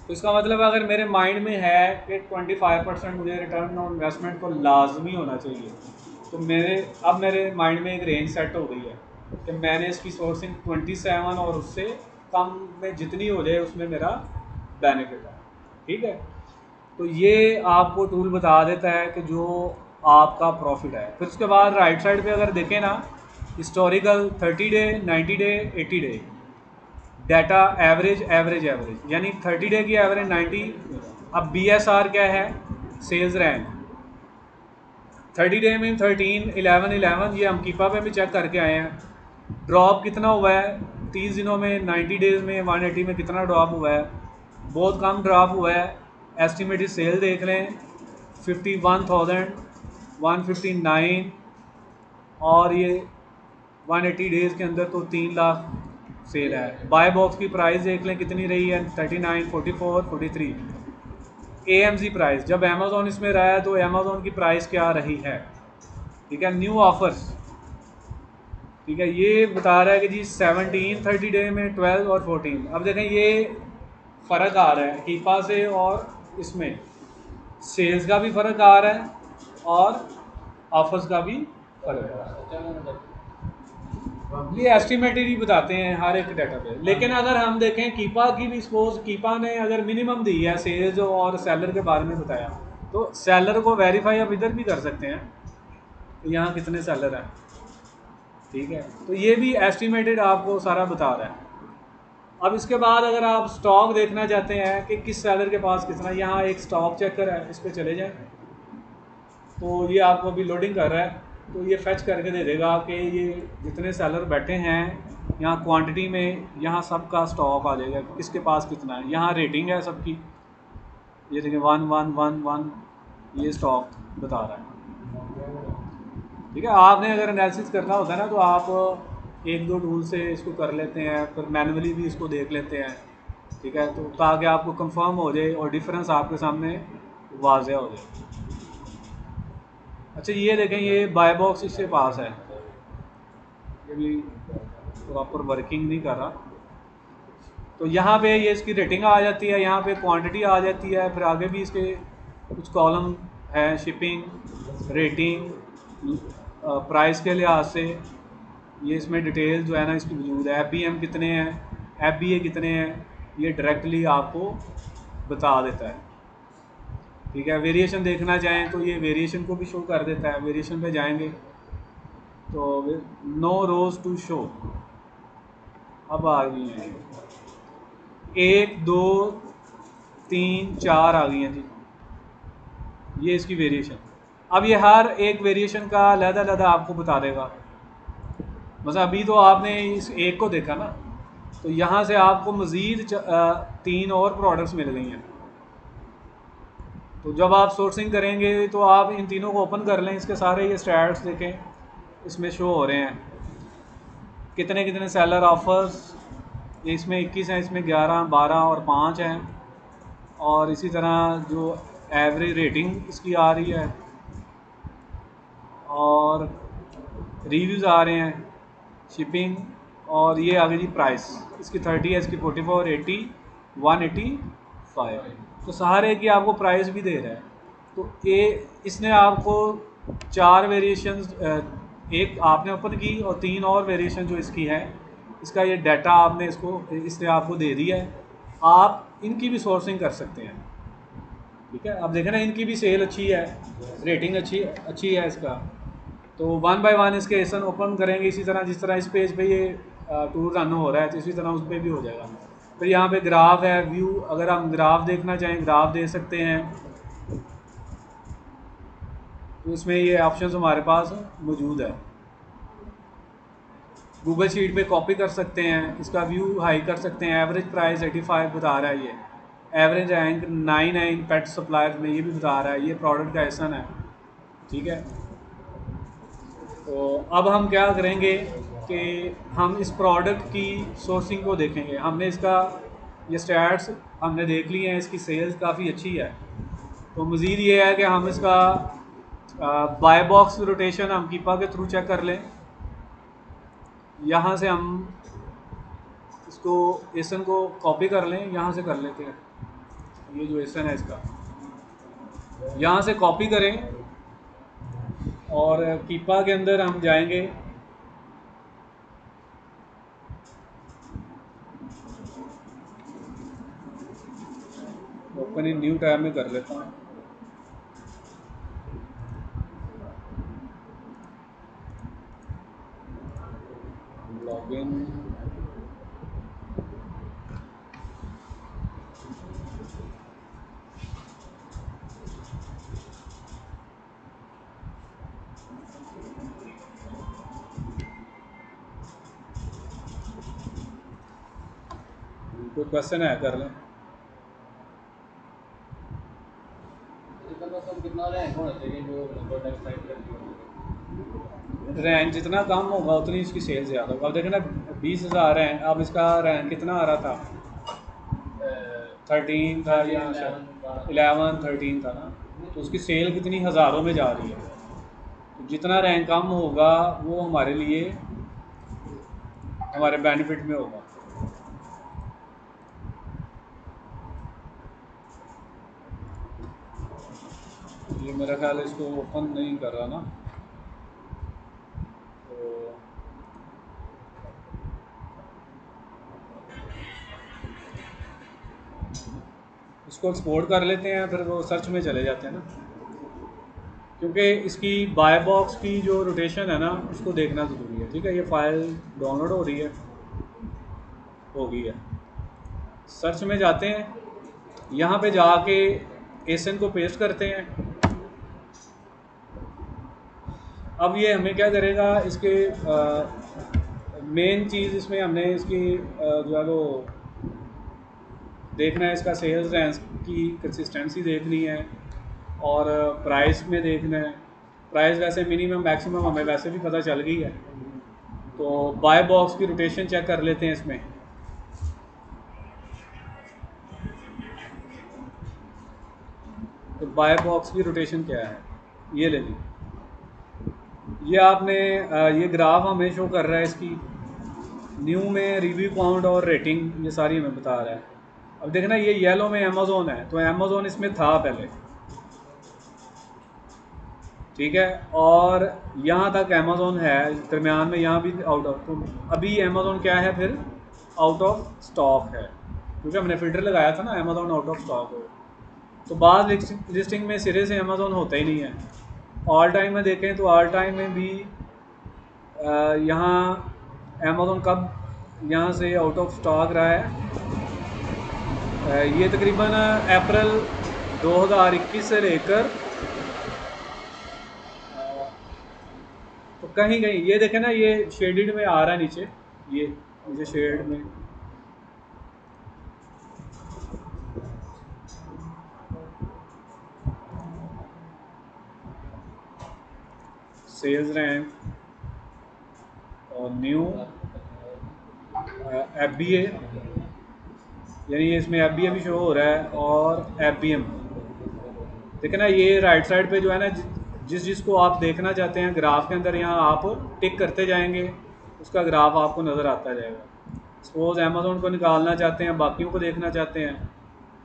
तो इसका मतलब अगर मेरे माइंड में है कि 25% मुझे रिटर्न ऑन इन्वेस्टमेंट को लाजमी होना चाहिए, तो मेरे माइंड में एक रेंज सेट हो गई है कि मैंने इसकी सोर्सिंग 27 और उससे कम में जितनी हो जाए उसमें मेरा बेनिफिट है। ठीक है, तो ये आपको टूल बता देता है कि जो आपका प्रॉफिट है। फिर उसके बाद राइट साइड पे अगर देखें ना, historical 30 day, 90 day, 80 day data, average, यानी 30 डे की एवरेज 90। अब BSR क्या है, सेल्स रैंक 30 डे में 13, 11, 11, ये हम कीपा पे भी चेक करके आए हैं। ड्रॉप कितना हुआ है 30 दिनों में, 90 डेज़ में 180 में कितना ड्रॉप हुआ है, बहुत कम ड्रॉप हुआ है। एस्टिमेटेड सेल देख लें 51,159, और ये 180 डेज़ के अंदर तो 3 लाख सेल है। बाय बॉक्स की प्राइस देख लें कितनी रही है, 39, 44, 43। AMZ प्राइस, जब अमेज़ॉन इसमें रहा है तो अमेज़ॉन की प्राइस क्या रही है। ठीक है, न्यू ऑफर्स, ठीक है, ये बता रहा है कि जी 17 30 डे में 12 और 14। अब देखें ये फ़र्क आ रहा है कीपा से, और इसमें सेल्स का भी फ़र्क आ रहा है और ऑफर्स का भी फ़र्क आ रहा है। ये एस्टिमेटेड ही बताते हैं हर एक डाटा पे। लेकिन अगर हम देखें कीपा की भी, सपोज कीपा ने अगर मिनिमम दी है सेल्स और सेलर के बारे में बताया, तो सेलर को वेरीफाई आप इधर भी कर सकते हैं, तो यहाँ कितने सेलर हैं। ठीक है, तो ये भी एस्टिमेटेड आपको सारा बता रहा है। अब इसके बाद अगर आप स्टॉक देखना चाहते हैं कि किस सेलर के पास कितना, यहाँ एक स्टॉक चेकर है, इस पर चले जाएँ, तो ये आपको अभी लोडिंग कर रहा है, तो ये फेच करके दे देगा कि ये जितने सेलर बैठे हैं यहाँ क्वांटिटी में, यहाँ सबका स्टॉक आ जाएगा किसके पास कितना है। यहाँ रेटिंग है सबकी, ये देखिए 1 1 1 1, ये स्टॉक बता रहा है। ठीक है, आपने अगर एनालिसिस करना होता है ना तो आप 1-2 टूल से इसको कर लेते हैं, फिर मैनुअली भी इसको देख लेते हैं। ठीक है, तो ताकि आपको कंफर्म हो जाए और डिफरेंस आपके सामने वाज़ेह हो जाए। अच्छा ये देखें, ये बाय बॉक्स इसके पास है, ये भी प्रॉपर वर्किंग नहीं कर रहा। तो यहाँ पे ये इसकी रेटिंग आ जाती है, यहाँ पे क्वांटिटी आ जाती है, फिर आगे भी इसके कुछ कॉलम है, शिपिंग, रेटिंग, प्राइस के लिहाज से ये इसमें डिटेल जो है ना इसकी वजूद है। FBM कितने हैं, FBA कितने हैं, ये डायरेक्टली आपको बता देता है। ठीक है, वेरिएशन देखना चाहें तो ये वेरिएशन को भी शो कर देता है। वेरिएशन पे जाएंगे तो नो रोज टू शो, अब आ गई हैं 1 2 3 4 आ गई हैं जी, ये इसकी वेरिएशन। अब ये हर एक वेरिएशन का अलग-अलग आपको बता देगा। मतलब अभी तो आपने इस एक को देखा ना, तो यहाँ से आपको मज़ीद 3 और प्रोडक्ट्स मिल गई हैं। तो जब आप सोर्सिंग करेंगे तो आप इन तीनों को ओपन कर लें, इसके सारे ये स्टैट्स देखें, इसमें शो हो रहे हैं कितने कितने सेलर ऑफर्स। इसमें 21 हैं, इसमें 11 12 और 5 हैं। और इसी तरह जो एवरेज रेटिंग इसकी आ रही है और रिव्यूज़ आ रहे हैं, शिपिंग, और ये आ गई जी प्राइस। इसकी 30 है, इसकी 44, 80, 185। तो सारे की आपको प्राइस भी दे रहा है। तो ये इसने आपको 4 वेरिएशंस, एक आपने ओपन की और 3 और वेरिएशन जो इसकी है, इसका ये डाटा आपने इसने आपको दे दिया है। आप इनकी भी सोर्सिंग कर सकते हैं। ठीक है, अब देखें ना, इनकी भी सेल अच्छी है, रेटिंग अच्छी है इसका। तो 1 बाय 1 इसके एसन ओपन करेंगे, इसी तरह जिस तरह इस पेज पे ये टूर रन हो रहा है, तो इसी तरह उस पर भी हो जाएगा। फिर यहाँ पे ग्राफ है, व्यू, अगर हम ग्राफ देखना चाहें ग्राफ दे सकते हैं। तो इसमें ये ऑप्शन हमारे पास मौजूद है। गूगल शीट पे कॉपी कर सकते हैं, इसका व्यू हाई कर सकते हैं। एवरेज प्राइस 85 बता रहा है, ये एवरेज रैंक 9 है इन पेट सप्लायर में, ये भी बता रहा है। ये प्रोडक्ट का एसन है। ठीक है, तो अब हम क्या करेंगे कि हम इस प्रोडक्ट की सोर्सिंग को देखेंगे। हमने इसका ये स्टैट्स हमने देख लिए हैं, इसकी सेल्स काफ़ी अच्छी है। तो मज़ीद ये है कि हम इसका बाय बॉक्स रोटेशन हम कीपा के थ्रू चेक कर लें। यहाँ से हम इसको एसन को कॉपी कर लें, यहाँ से कर लेते हैं। ये जो एसन है इसका यहाँ से कॉपी करें और कीपा के अंदर हम जाएंगे। ओपन इन न्यू टैब में कर लेता हूँ। लॉगिन, कोई क्वेश्चन है कर लें। रैंक जितना कम होगा उतनी इसकी सेल ज़्यादा होगा। अब देखें ना, 20,000 है, अब इसका रैंक कितना आ रहा था, 13 था या 11 13 था ना, तो उसकी सेल कितनी हज़ारों में जा रही है। तो जितना रैंक कम होगा वो हमारे लिए हमारे बेनिफिट में होगा। ये मेरा ख्याल है इसको ओपन नहीं कर रहा ना, तो इसको एक्सपोर्ट कर लेते हैं, फिर वो सर्च में चले जाते हैं ना, क्योंकि इसकी बाय बॉक्स की जो रोटेशन है ना उसको देखना ज़रूरी है। ठीक है, ये फ़ाइल डाउनलोड हो रही है, हो गई है। सर्च में जाते हैं, यहाँ पे जाके एसन को पेस्ट करते हैं। अब ये हमें क्या करेगा, इसके मेन चीज़ इसमें हमने इसकी जो है वो देखना है, इसका सेल्स रैंक की कंसिस्टेंसी देखनी है और प्राइस में देखना है। प्राइस वैसे मिनिमम मैक्सिमम हमें वैसे भी पता चल गई है। तो बाय बॉक्स की रोटेशन चेक कर लेते हैं इसमें। तो बाय बॉक्स की रोटेशन क्या है, ये ले ली। ये आपने ये ग्राफ हमें शो कर रहा है इसकी न्यू में रिव्यू काउंट और रेटिंग, ये सारी हमें बता रहा है। अब देखना ये येलो में अमेज़ोन है, तो अमेज़ोन इसमें था पहले, ठीक है, और यहाँ तक अमेज़ोन है, दरमियान में यहाँ भी आउट ऑफ, तो अभी अमेज़ोन क्या है फिर, आउट ऑफ स्टॉक है, क्योंकि हमने फ़िल्टर लगाया था ना अमेज़ोन आउट ऑफ स्टॉक हो। तो बाद लिस्टिंग में सिरे से अमेज़ोन होता ही नहीं है। ऑल टाइम में देखें तो ऑल टाइम में भी यहाँ अमेज़ोन कब यहाँ से आउट ऑफ स्टॉक रहा है, ये तकरीबन अप्रैल 2021 से लेकर तो कहीं कहीं ये देखें ना, ये शेडेड में आ रहा है नीचे, ये नीचे शेड में सेल्स रैंक और न्यू FBA, यानी इसमें FBA भी शो हो रहा है और FBM। देखें ना ये राइट साइड पे जो है ना, जिसको आप देखना चाहते हैं ग्राफ के अंदर, यहाँ आप टिक करते जाएंगे, उसका ग्राफ आपको नज़र आता जाएगा। सपोज अमेज़ोन को निकालना चाहते हैं, बाकियों को देखना चाहते हैं,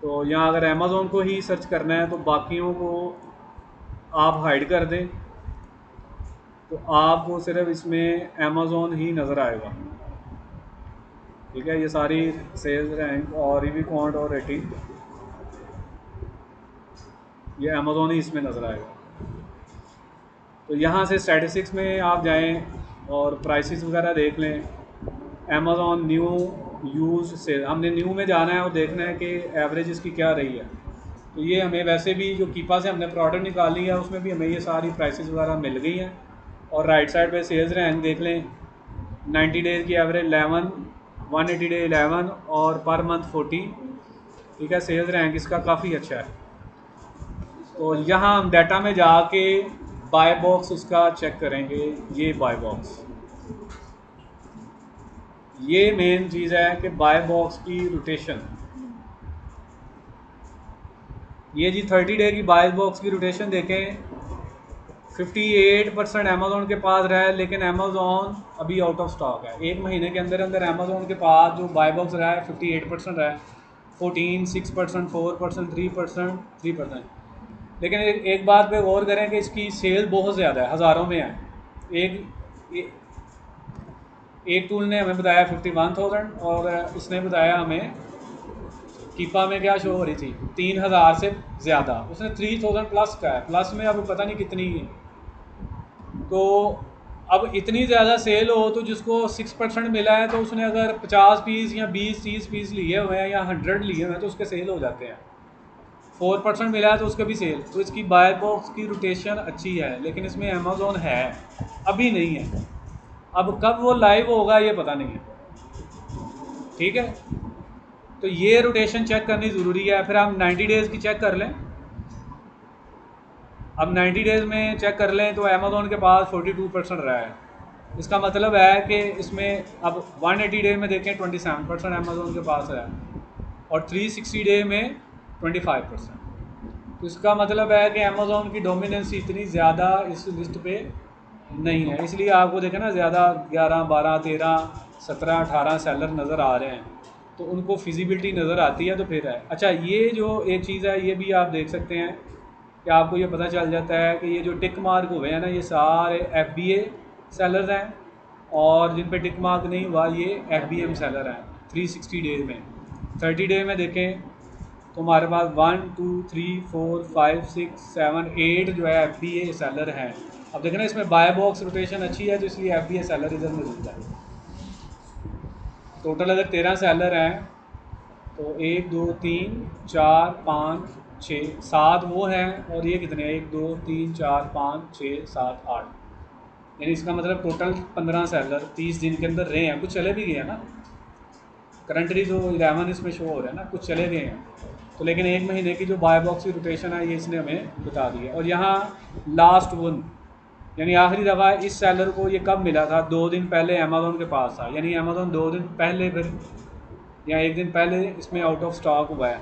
तो यहाँ अगर अमेज़ोन को ही सर्च करना है तो बाकियों को आप हाइड कर दें, तो आपको सिर्फ इसमें अमेज़ोन ही नज़र आएगा, ठीक है। ये सारी सेल्स रैंक और रिव्यू काउंट और रेटिंग, ये अमेज़ोन ही इसमें नज़र आएगा। तो यहाँ से स्टैटिस्टिक्स में आप जाएं और प्राइसेस वगैरह देख लें। अमेज़ोन न्यू यूज़ से हमने न्यू में जाना है और देखना है कि एवरेज इसकी क्या रही है। तो ये हमें वैसे भी जो कीपा से हमने प्रोडक्ट निकाली है उसमें भी हमें ये सारी प्राइसेस वगैरह मिल गई हैं। और राइट साइड पे सेल्स रैंक देख लें, 90 डेज़ की एवरेज 11, 180 डे 11 और पर मंथ 40, ठीक है। सेल्स रैंक इसका काफ़ी अच्छा है। तो यहाँ हम डाटा में जाके बाय बॉक्स इसका चेक करेंगे। ये बाय बॉक्स, ये मेन चीज़ है कि बाय बॉक्स की रोटेशन, ये जी 30 डे की बाय बॉक्स की रोटेशन देखें, 58% अमेज़ोन के पास रहा है, लेकिन अमेज़ोन अभी आउट ऑफ स्टॉक है। एक महीने के अंदर अंदर अमेज़ोन के पास जो बाय बॉक्स रहा है 58% रहा है, 14, 6%, 4%, 3%, 3%। लेकिन एक बात पे गौर करें कि इसकी सेल बहुत ज़्यादा है, हज़ारों में है। एक टूल ने हमें बताया 51,000 और इसने बताया हमें कीपा में क्या शो हो रही थी 3,000 से ज़्यादा, उसने 3,000 प्लस का है, प्लस में अब पता नहीं कितनी है। तो अब इतनी ज़्यादा सेल हो तो जिसको 6% मिला है, तो उसने अगर 50 पीस या 20-30 पीस लिए हुए हैं या 100 लिए हुए हैं तो उसके सेल हो जाते हैं। 4% मिला है तो उसका भी सेल। तो इसकी बाय बॉक्स की रोटेशन अच्छी है, लेकिन इसमें अमेज़ोन है अभी नहीं है। अब कब वो लाइव होगा ये पता नहीं है, ठीक है। तो ये रोटेशन चेक करनी ज़रूरी है। फिर हम 90 डेज़ की चेक कर लें। अब 90 डेज़ में चेक कर लें तो अमेज़ोन के पास 42% रहा है। इसका मतलब है कि इसमें अब 180 डे में देखें 27% अमेज़ोन के पास रहा है और 360 डे में 25%। तो इसका मतलब है कि अमेज़ोन की डोमिनेंस इतनी ज़्यादा इस लिस्ट पे नहीं है, इसलिए आपको देखें ना ज़्यादा 11, 12, 13, 17, 18 सेलर नज़र आ रहे हैं, तो उनको फिजिबिलिटी नज़र आती है, तो फिर है। अच्छा, ये जो एक चीज़ है ये भी आप देख सकते हैं कि आपको ये पता चल जाता है कि ये जो टिक मार्क हुए हैं ना, ये सारे FBA सेलर्स हैं, और जिन पे टिक मार्क नहीं हुआ ये FBM सेलर हैं। 360 डेज में, 30 डे में देखें तो हमारे पास 1, 2, 3, 4, 5, 6, 7, 8 जो है FBA सेलर हैं। अब देखें ना इसमें बाय बॉक्स रोटेशन अच्छी है, तो इसलिए FBA सेलर इधर मौजूद है। टोटल अगर 13 सेलर हैं तो 1, 2, 3, 4, 5, 6, 7 वो हैं, और ये कितने हैं, 1, 2, 3, 4, 5, 6, 7, 8, यानी इसका मतलब टोटल 15 सेलर 30 दिन के अंदर रहे हैं। कुछ चले भी गए हैं ना, करंटली जो 11 इसमें शो हो रहा है ना, कुछ चले गए हैं। तो लेकिन एक महीने की जो बाय बॉक्स की रोटेशन है ये इसने हमें बता दी है। और यहाँ लास्ट वन, यानी आखिरी दफ़ा इस सेलर को ये कब मिला था, 2 दिन पहले अमेज़ोन के पास था, यानी अमेज़ोन 2 दिन पहले फिर या 1 दिन पहले इसमें आउट ऑफ स्टॉक हुआ है।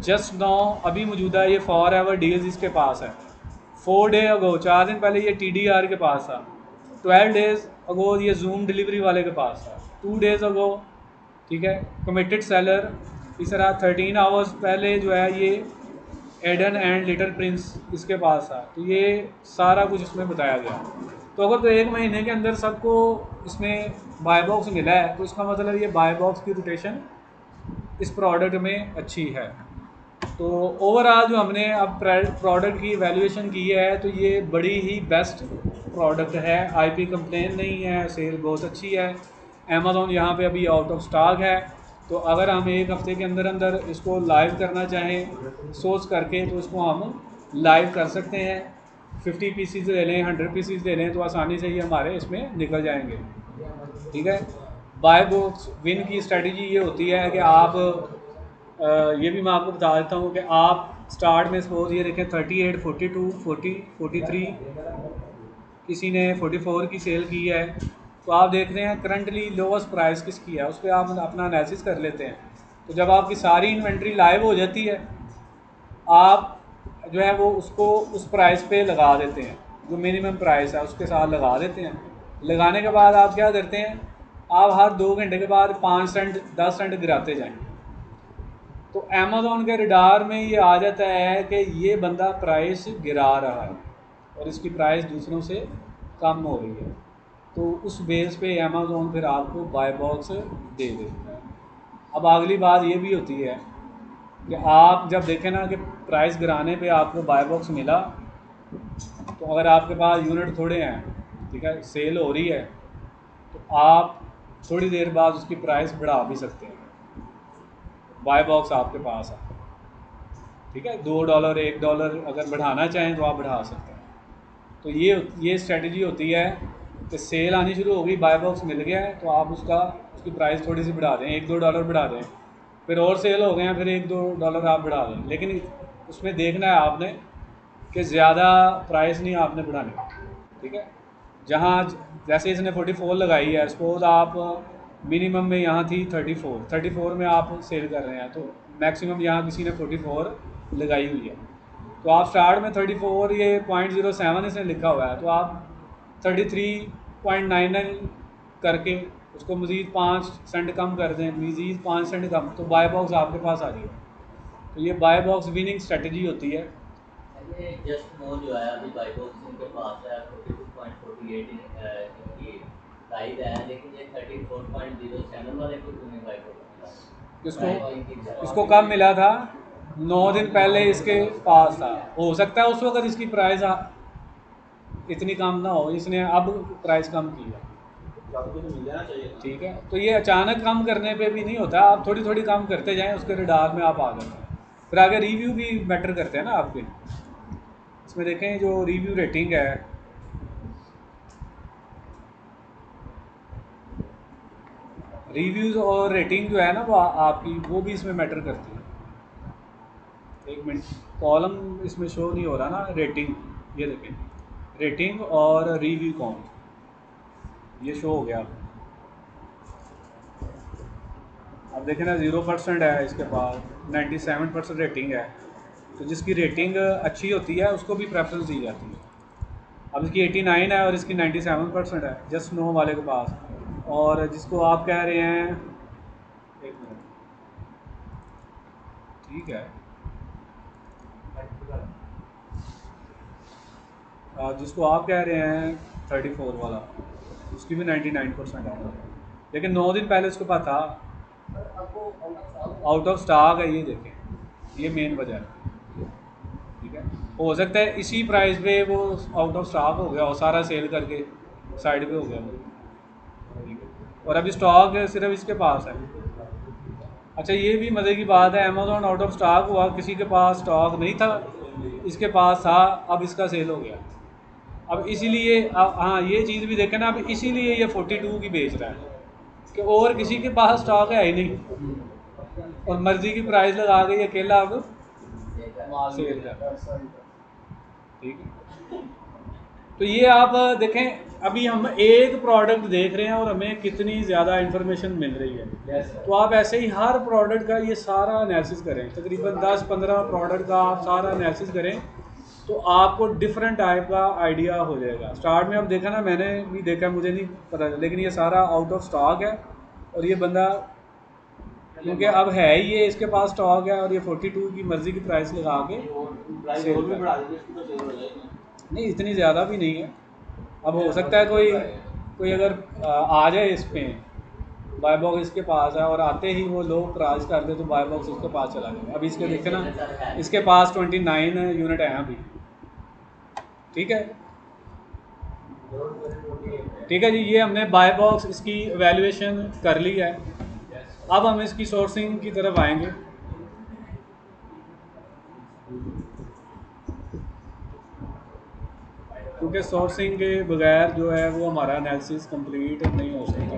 जस्ट नाउ अभी मौजूदा ये फॉर एवर डील्स इसके पास है। 4 डे अगो, 4 दिन पहले ये TDR के पास था, 12 डेज़ अगो ये जूम डिलीवरी वाले के पास था, 2 डेज़ अगो, ठीक है, कमिटेड सेलर। इस तरह 13 आवर्स पहले जो है ये एडन एंड लिटिल प्रिंस इसके पास था। तो ये सारा कुछ इसमें बताया गया। तो अगर तो 1 महीने के अंदर सबको इसमें बाय बॉक्स मिला है तो इसका मतलब ये बाय बॉक्स की रोटेशन इस प्रोडक्ट में अच्छी है। तो ओवरऑल जो हमने अब प्रोडक्ट की वैल्यूएशन की है तो ये बड़ी ही बेस्ट प्रोडक्ट है, आईपी कंप्लेन नहीं है, सेल बहुत अच्छी है। अमेज़ॉन यहाँ पे अभी आउट ऑफ स्टॉक है, तो अगर हम 1 हफ़्ते के अंदर अंदर इसको लाइव करना चाहें सोच करके तो इसको हम लाइव कर सकते हैं। 50 पीसीज ले लें, 100 पीसीज ले लें तो आसानी से ही हमारे इसमें निकल जाएंगे, ठीक है। बाय बॉक्स विन की स्ट्रेटजी ये होती है कि आप ये भी मैं आपको बता देता हूँ कि आप स्टार्ट में सपोज ये देखें 38, 42, 40, 43, किसी ने 44 की सेल की है, तो आप देख रहे हैं करंटली लोवेस्ट प्राइस किसकी है, उस पर आप अपना एनालिसिस कर लेते हैं। तो जब आपकी सारी इन्वेंट्री लाइव हो जाती है, आप जो है वो उसको उस प्राइस पे लगा देते हैं, जो मिनिमम प्राइस है उसके साथ लगा देते हैं। लगाने के बाद आप क्या करते हैं, आप हर 2 घंटे के बाद 5 सेंट 10 सेंट गिराते जाएं। तो अमेज़ॉन के रडार में ये आ जाता है कि ये बंदा प्राइस गिरा रहा है और इसकी प्राइस दूसरों से कम हो रही है, तो उस बेस पे अमेज़ॉन फिर आपको बाय बॉक्स दे देता है। अब अगली बात ये भी होती है कि आप जब देखें ना कि प्राइस गिराने पे आपको बाय बॉक्स मिला, तो अगर आपके पास यूनिट थोड़े हैं, ठीक है, सेल हो रही है, तो आप थोड़ी देर बाद उसकी प्राइस बढ़ा भी सकते हैं। बाय बॉक्स आपके पास है, ठीक है, $2 $1 अगर बढ़ाना चाहें तो आप बढ़ा सकते हैं। तो ये स्ट्रेटजी होती है कि सेल आनी शुरू हो गई, बाय बॉक्स मिल गया है, तो आप उसकी प्राइस थोड़ी सी बढ़ा दें, $1-2 बढ़ा दें, फिर और सेल हो गए हैं फिर $1-2 आप बढ़ा दें। लेकिन उसमें देखना है आपने कि ज़्यादा प्राइस नहीं आपने बढ़ानी, ठीक है। जहाँ जैसे इसने 44 लगाई है, सपोज आप मिनिमम में यहाँ थी 34 में आप सेल कर रहे हैं, तो मैक्सिमम यहाँ किसी ने 44 लगाई हुई है, तो आप स्टार्ट में 34, ये 0.07 इसने लिखा हुआ है, तो आप 33.99 करके उसको मज़ीद 5 सेंट कम कर दें, मज़ीद 5 सेंट कम, तो बाय बॉक्स आपके पास आ जाएगा। तो ये बाय बॉक्स विनिंग स्ट्रेटजी होती है। ये जस्ट नो जो है अभी बाय बॉक्स इनके पास है 42.48 इनकी प्राइस है, लेकिन ये 34.07 वाले को तुम्हें बाय बॉक्स इसको कब मिला था? 9 दिन पहले इसके पास था। हो सकता है उस वक्त इसकी प्राइस इतनी कम ना हो, इसने अब प्राइस कम की है, ठीक है। तो ये अचानक कम करने पे भी नहीं होता, आप थोड़ी थोड़ी कम करते जाएं, उसके रडार में आप आ जाते हैं। फिर आगे रिव्यू भी मैटर करते हैं ना आपके। इसमें देखें जो रिव्यू रेटिंग है, रिव्यूज़ और रेटिंग जो है ना वो आपकी वो भी इसमें मैटर करती है। 1 मिनट, कॉलम इसमें शो नहीं हो रहा ना, रेटिंग, ये देखें रेटिंग और रिव्यू काउंट ये शो हो गया। अब देखें ना 0% है इसके पास, 97% रेटिंग है, तो जिसकी रेटिंग अच्छी होती है उसको भी प्रेफरेंस दी जाती है। अब इसकी 89 है और इसकी 97% है जस्ट नो वाले के पास, और जिसको आप कह रहे हैं, एक मिनट, ठीक है, जिसको आप कह रहे हैं 34 वाला, उसकी भी 99% है, लेकिन 9 दिन पहले उसके पास था, आउट ऑफ स्टॉक है। ये देखें, ये मेन वजह है, ठीक है। हो सकता है इसी प्राइस पे वो आउट ऑफ स्टॉक हो गया और सारा सेल करके साइड पे हो गया वो, ठीक है, और अभी स्टॉक सिर्फ इसके पास है। अच्छा, ये भी मज़े की बात है, अमेज़ॉन आउट ऑफ स्टॉक हुआ, किसी के पास स्टॉक नहीं था, इसके पास था, अब इसका सेल हो गया। अब इसीलिए हाँ ये चीज़ भी देखें ना, अब इसीलिए ये 42 की बेच रहा है कि और किसी के पास स्टॉक है ही नहीं, और मर्जी की प्राइस लगा के ये अकेला अब सेल कर, ठीक है। तो ये आप देखें, अभी हम एक प्रोडक्ट देख रहे हैं और हमें कितनी ज़्यादा इन्फॉर्मेशन मिल रही है। तो आप ऐसे ही हर प्रोडक्ट का ये सारा एनालिसिस करें, तकरीबन 10-15 प्रोडक्ट का आप सारा एनालिसिस करें, तो आपको डिफरेंट टाइप का आइडिया हो जाएगा। स्टार्ट में अब देखा ना, मैंने भी देखा, मुझे नहीं पता, लेकिन ये सारा आउट ऑफ स्टॉक है। और ये बंदा क्योंकि अब है ही ये, इसके पास स्टॉक है और ये 42 की मर्ज़ी की प्राइस लगा के सेल कर रहा है। नहीं इतनी ज़्यादा भी नहीं है। अब हो सकता है कोई अगर आ जाए इस पे, बाय बॉक्स इसके पास है और आते ही वो लो प्राइस कर दे तो बाय बॉक्स उसके पास चला गया। अभी इसके देखे ना, इसके पास 29 यूनिट हैं अभी। ठीक है, ठीक है जी, ये हमने बाय बॉक्स इसकी वैल्यूएशन कर ली है। अब हम इसकी सोर्सिंग की तरफ आएंगे। क्योंकि सोर्सिंग के बगैर जो है वो हमारा एनालिसिस कंप्लीट नहीं हो सकता।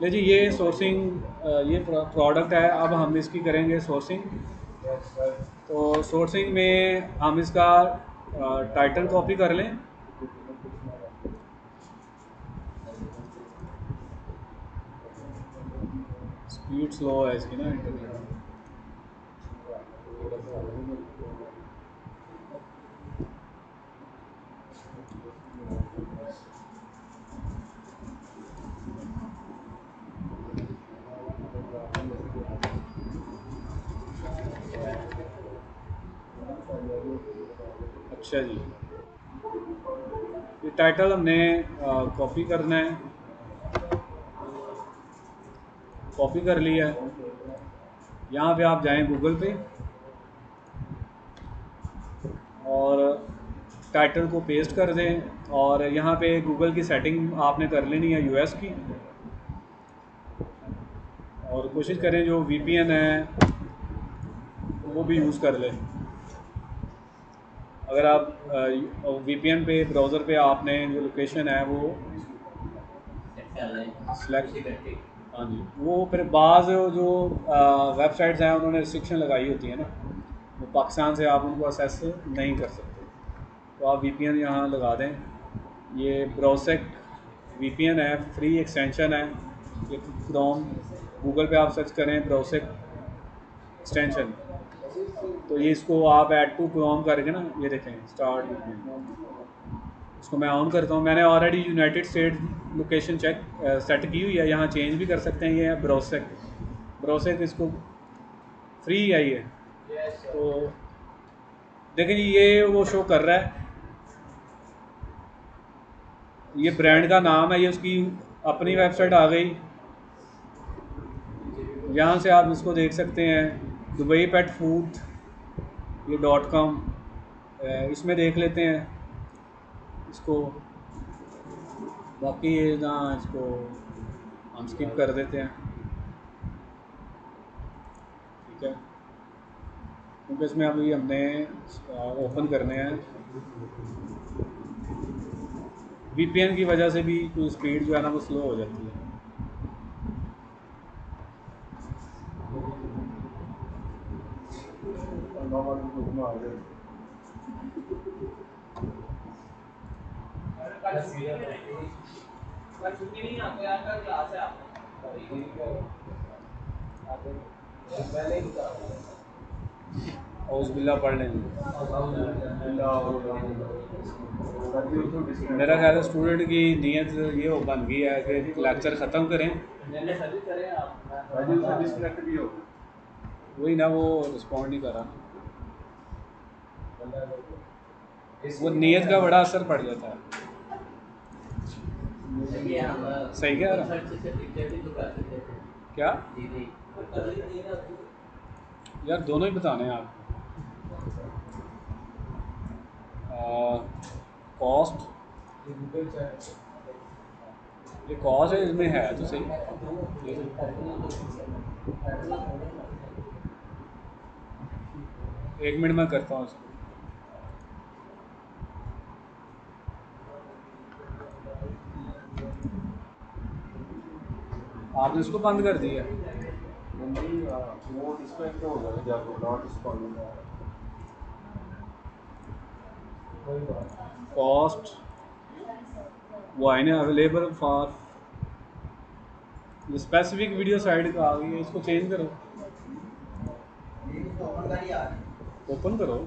ले जी, ये सोर्सिंग ये प्रोडक्ट है। अब हम इसकी करेंगे सोर्सिंग। तो सोर्सिंग में हम इसका टाइटल कॉपी कर लें। स्पीड स्लो है इसकी ना इंटरनेट। अच्छा जी, ये टाइटल हमने कॉपी करना है। कॉपी कर लिया है। यहाँ पे आप जाएं गूगल पे और टाइटल को पेस्ट कर दें। और यहाँ पे गूगल की सेटिंग आपने कर लेनी है यूएस की। और कोशिश करें जो वीपीएन है वो भी यूज़ कर लें। अगर आप वीपीएन पे ब्राउज़र पे आपने जो लोकेशन है वो सेलेक्ट, हाँ जी, वो फिर बाज़ जो वेबसाइट्स हैं उन्होंने रिस्ट्रिक्शन लगाई होती है ना, वो पाकिस्तान से आप उनको असेस नहीं कर सकते। तो आप वीपीएन यहाँ लगा दें। ये ब्राउसेक वीपीएन है, फ्री एक्सटेंशन है। ये क्रोम गूगल पे आप सर्च करें ब्राउसेक एक्सटेंशन, तो ये इसको आप ऐड टू क्रोम करके ना, ये देखें स्टार्ट वीपीएन, इसको मैं ऑन करता हूँ। मैंने already United state location set की हुई है। यहाँ चेंज भी कर सकते हैं। ये है ब्राउसेक इसको फ्री है ये। तो देखें जी, ये वो शो कर रहा है, ये ब्रांड का नाम है, ये उसकी अपनी वेबसाइट आ गई। यहाँ से आप इसको देख सकते हैं, दुबई पेट फूड ये .com, इसमें देख लेते हैं इसको। बाकी ये ना, इसको हम स्किप कर देते हैं। ठीक है, क्योंकि इसमें अभी हमने ओपन करने हैं। वीपीएन की वजह से भी कोई स्पीड जो है ना वो स्लो हो जाती है। औज़ बिल्लाह पढ़ लेंगे। मेरा ख्याल है स्टूडेंट की नीयत ये हो बन गई है कि लेक्चर ख़त्म करें। वही ना, वो रिस्पॉन्ड नहीं कर रहा। वो नीयत का बड़ा असर पड़ जाता है। सही कह रहा क्या यार, दोनों ही बताने हैं आपको। कॉस्ट, ये कॉस्ट है, इसमें है तो सही। एक मिनट में करता हूँ इसको। आपने इसको बंद कर दिया। कॉस्ट वाइन अवेलेबल फॉर ये स्पेसिफिक वीडियो साइड का आ गई है, इसको चेंज करो, ओपन करो।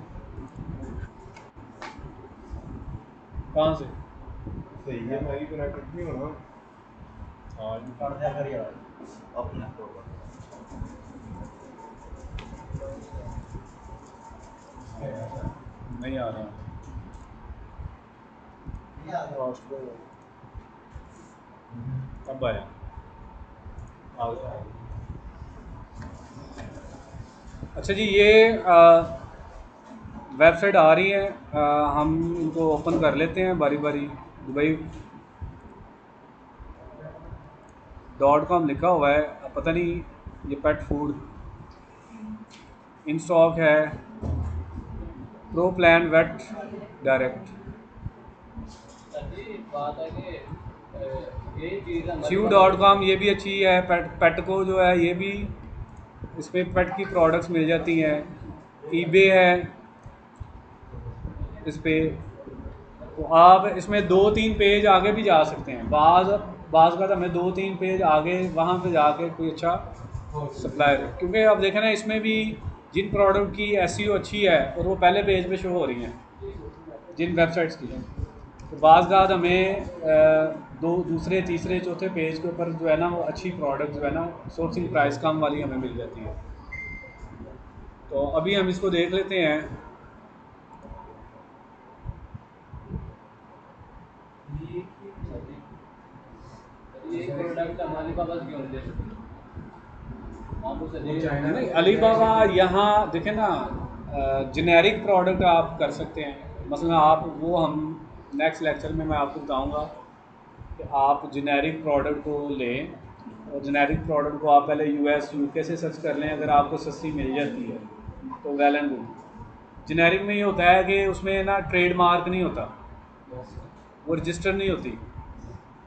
कहाँ से? सही है, मैं भी कनेक्टेड नहीं होना। हाँ नहीं आ रहा। कब आया? आ गया। अच्छा जी, ये वेबसाइट आ रही है, हम इनको ओपन कर लेते हैं बारी बारी। dubai.com लिखा हुआ है, अब पता नहीं ये पेट फूड इन स्टॉक है, प्रो प्लान वेट डायरेक्ट। बात है कि ये चीज़ च्यू.com ये भी अच्छी है, पेट को जो है ये भी, इसमें पेट की प्रोडक्ट्स मिल जाती हैं। ईबे है इस पे, तो आप इसमें 2-3 पेज आगे भी जा सकते हैं। बाज़ का हमें 2-3 पेज आगे वहाँ पे जाके कोई अच्छा सप्लायर, क्योंकि आप देखें ना इसमें भी जिन प्रोडक्ट की एसईओ अच्छी है और वो पहले पेज पे शो हो रही हैं जिन वेबसाइट्स की, तो बाज़ हमें दूसरे तीसरे चौथे पेज के ऊपर जो है ना वो अच्छी प्रोडक्ट जो है ना सोर्सिंग प्राइस कम वाली हमें मिल जाती है। तो अभी हम इसको देख लेते हैं। ये प्रोडक्ट हमारे पास क्यों नहीं, अलीबाबा यहाँ देखें ना, जेनेरिक प्रोडक्ट आप कर सकते हैं। मसलन आप वो, हम नेक्स्ट लेक्चर में मैं आपको बताऊंगा कि आप जेनेरिक प्रोडक्ट को लें, और जेनेरिक प्रोडक्ट को आप पहले यूएस यूके से सर्च कर लें। अगर आपको सस्ती मिल जाती है तो वेल एंड गुड। जेनेरिक में ये होता है कि उसमें ना ट्रेडमार्क नहीं होता, वो रजिस्टर नहीं होती,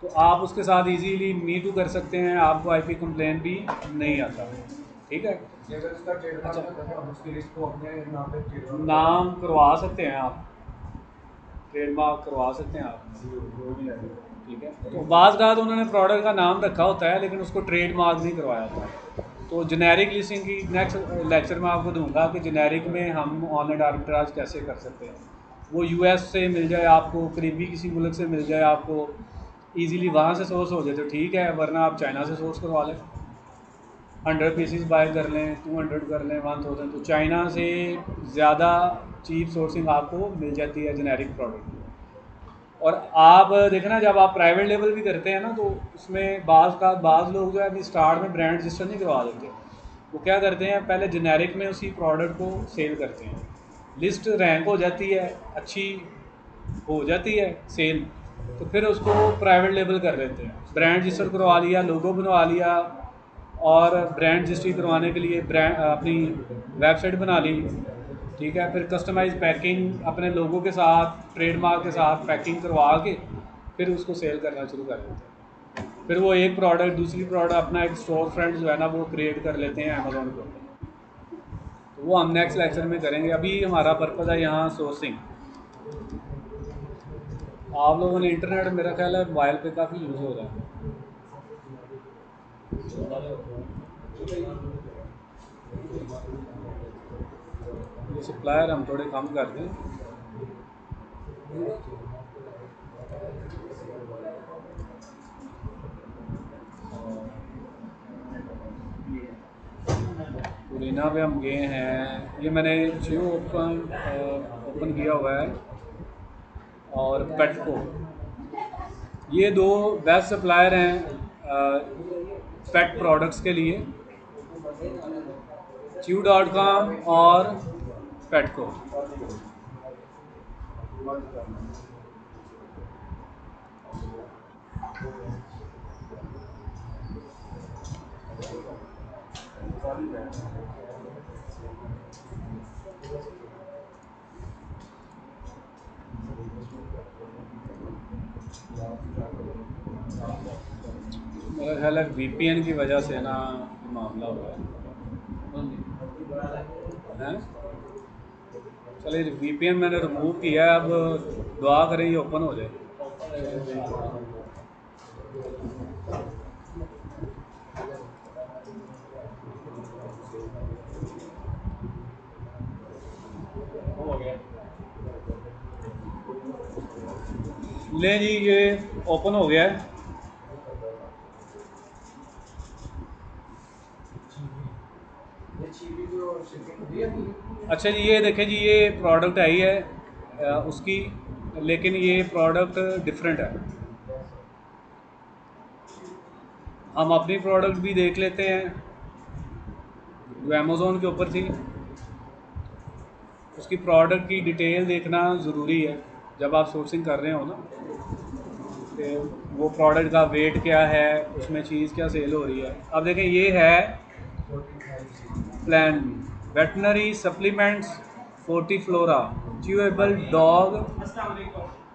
तो आप उसके साथ इजीली मी टू कर सकते हैं, आपको आईपी कंप्लेन भी नहीं आता। ठीक है, नाम करवा सकते हैं आप, ट्रेडमार्क करवा सकते हैं आप। ठीक है, तो बाज़ का तो उन्होंने प्रोडक्ट का नाम रखा होता है लेकिन उसको ट्रेडमार्क नहीं करवाया होता। तो जेनेरिक लिस्टिंग की नेक्स्ट लेक्चर में आपको दूंगा कि जेनेरिक में हम ऑनलाइन आर्बिट्राज कैसे कर सकते हैं। वो यूएस से मिल जाए आपको, करीबी किसी मुल्क से मिल जाए आपको, ईज़िली वहाँ से सोर्स हो जाए तो ठीक है, वरना आप चाइना से सोर्स करवा लें। 100 पीसीस बाय कर लें, 200 कर लें, 1000, तो चाइना से ज़्यादा चीप सोर्सिंग आपको मिल जाती है जेनेरिक प्रोडक्ट। और आप देखना जब आप प्राइवेट लेवल भी करते हैं ना, तो उसमें बाज़ लोग जो है अभी स्टार्ट में ब्रांड रजिस्टर नहीं करवा देते। वो क्या करते हैं, पहले जेनेरिक में उसी प्रोडक्ट को सेल करते हैं, लिस्ट रैंक हो जाती है, अच्छी हो जाती है सेल, तो फिर उसको प्राइवेट लेवल कर लेते हैं। ब्रांड रजिस्टर करवा लिया, लोगो बनवा लिया, और ब्रांड रजिस्ट्री करवाने के लिए ब्रांड अपनी वेबसाइट बना ली। ठीक है, फिर कस्टमाइज पैकिंग अपने लोगों के साथ, ट्रेडमार्क के साथ पैकिंग करवा के फिर उसको सेल करना शुरू कर देते हैं। फिर वो एक प्रोडक्ट दूसरी प्रोडक्ट अपना एक स्टोर फ्रंट जो है ना वो क्रिएट कर लेते हैं अमेज़ोन को। तो वो हम नेक्स्ट लेक्चर में करेंगे। अभी हमारा पर्पज़ है यहाँ सोर्सिंग। आप लोगों ने इंटरनेट मेरा ख्याल है मोबाइल पे काफ़ी यूज़ हो रहा है। ये सप्लायर हम थोड़े कम कर दें। पुरीना पे हम गए हैं, ये मैंने जियो ओपन किया हुआ है, और पेटको, ये दो बेस्ट सप्लायर हैं पेट प्रोडक्ट्स के लिए, च्यू.com और पेटको। मेरा ख्याल है VPN की वजह से ना मामला हुआ है। चलिए, VPN मैंने रिमूव किया है, अब दुआ करें ये ओपन हो जाए। ले जी, ये ओपन हो गया है। अच्छा जी, ये देखें जी, ये प्रोडक्ट आई है उसकी, लेकिन ये प्रोडक्ट डिफरेंट है। हम अपनी प्रोडक्ट भी देख लेते हैं जो अमेज़ोन के ऊपर थी। उसकी प्रोडक्ट की डिटेल देखना ज़रूरी है जब आप सोर्सिंग कर रहे हो ना, कि वो प्रोडक्ट का वेट क्या है, उसमें चीज़ क्या सेल हो रही है। अब देखें, ये है plan veterinary supplements FortiFlora chewable dog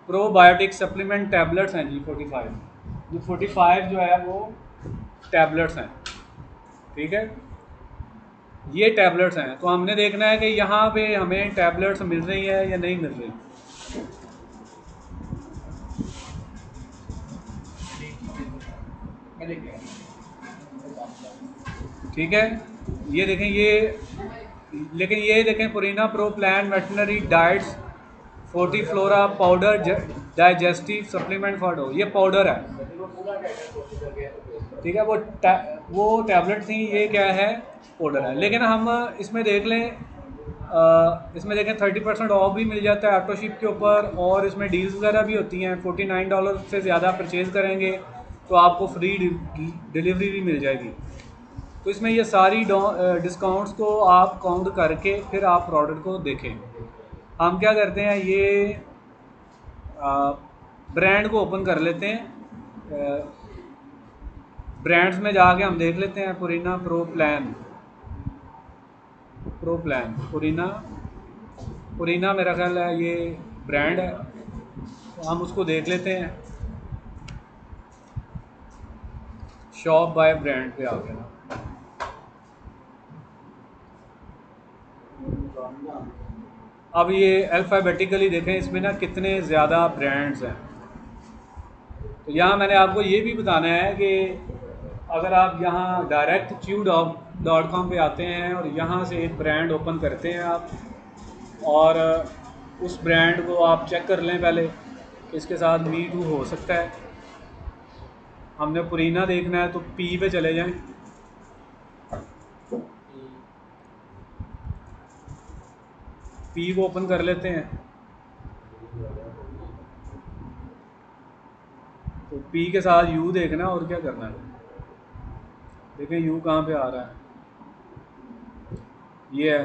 probiotic supplement tablets हैं जी 45। जो 45 जो है वो टैबलेट्स हैं, ठीक है, ये टैबलेट्स हैं। तो हमने देखना है कि यहाँ पे हमें टैबलेट्स मिल रही है या नहीं मिल रही। ठीक है, ये देखें, ये लेकिन ये देखें Purina Pro Plan veterinary diets FortiFlora powder digestive supplement for dog, ये पाउडर है, ठीक है। वो टैबलेट थी, ये क्या है, पाउडर है। लेकिन हम इसमें देख लें, इसमें देखें 30% ऑफ भी मिल जाता है ऑटो शिप के ऊपर, और इसमें डील्स वगैरह भी होती हैं। $49 से ज़्यादा परचेज़ करेंगे तो आपको फ्री डिलीवरी भी मिल जाएगी। तो इसमें ये सारी डिस्काउंट्स को आप काउंट करके फिर आप प्रोडक्ट को देखें। हम क्या करते हैं, ये ब्रांड को ओपन कर लेते हैं। ब्रांड्स में जाके हम देख लेते हैं पुरीना प्रो प्लान पुरीना मेरा ख्याल है ये ब्रांड है, तो हम उसको देख लेते हैं। शॉप बाय ब्रांड पे आ गया। अब ये अल्फ़ाबेटिकली देखें, इसमें ना कितने ज़्यादा ब्रांड्स हैं। तो यहाँ मैंने आपको ये भी बताना है कि अगर आप यहाँ डायरेक्ट chew.com पे आते हैं और यहाँ से एक ब्रांड ओपन करते हैं आप, और उस ब्रांड को आप चेक कर लें पहले कि इसके साथ मी टू हो सकता है। हमने पुरीना देखना है तो पी पे चले जाएं। पी को ओपन कर लेते हैं, तो पी के साथ यू देखना है, और क्या करना है। देखें यू कहाँ पे आ रहा है, ये है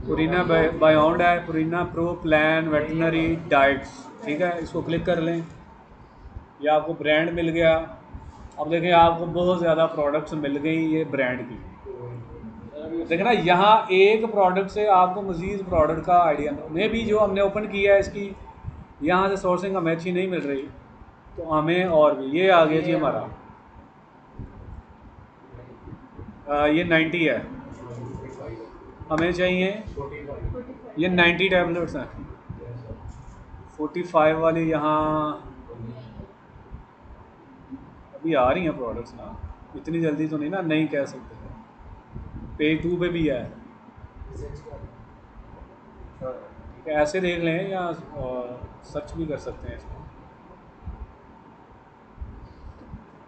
पुरीना बायोंड है, पुरीना प्रो प्लान वेटनरी डाइट्स, ठीक है। इसको क्लिक कर लें, ये आपको ब्रांड मिल गया। अब देखें आपको बहुत ज़्यादा प्रोडक्ट्स मिल गई ये ब्रांड की। देखना यहाँ एक प्रोडक्ट से आपको मज़ीद प्रोडक्ट का आइडिया में भी जो हमने ओपन किया है इसकी, यहाँ से सोर्सिंग हमें अच्छी नहीं मिल रही, तो हमें और भी ये आ गया जी हमारा ये 90 है, हमें चाहिए ये 90 टैबलेट्स हैं। 45 वाली यहाँ अभी आ रही हैं प्रोडक्ट्स ना, इतनी जल्दी तो नहीं ना, नहीं कह सकते। पेज 2 पे भी है, ठीक है, ऐसे देख लें या सर्च भी कर सकते हैं इसको।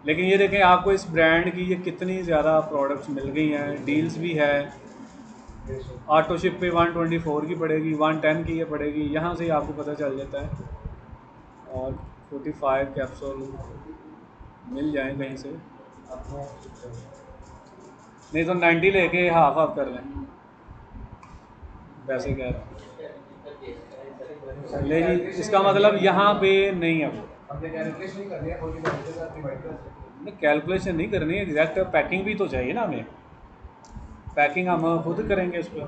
लेकिन ये देखें आपको इस ब्रांड की ये कितनी ज़्यादा प्रोडक्ट्स मिल गई हैं, डील्स भी है। ऑटो शिप पे 124 की पड़ेगी, 110 की ये पड़ेगी, यहाँ से ही आपको पता चल जाता है। और 45 कैप्सूल मिल जाए कहीं से, नहीं तो 90 लेके हाफ कर लें, वैसे कह रहा हूँ। ले जी, इसका मतलब यहाँ पे नहीं है, कैलकुलेशन नहीं करनी है, एग्जैक्ट पैकिंग भी तो चाहिए ना हमें। पैकिंग हम खुद करेंगे इस पर।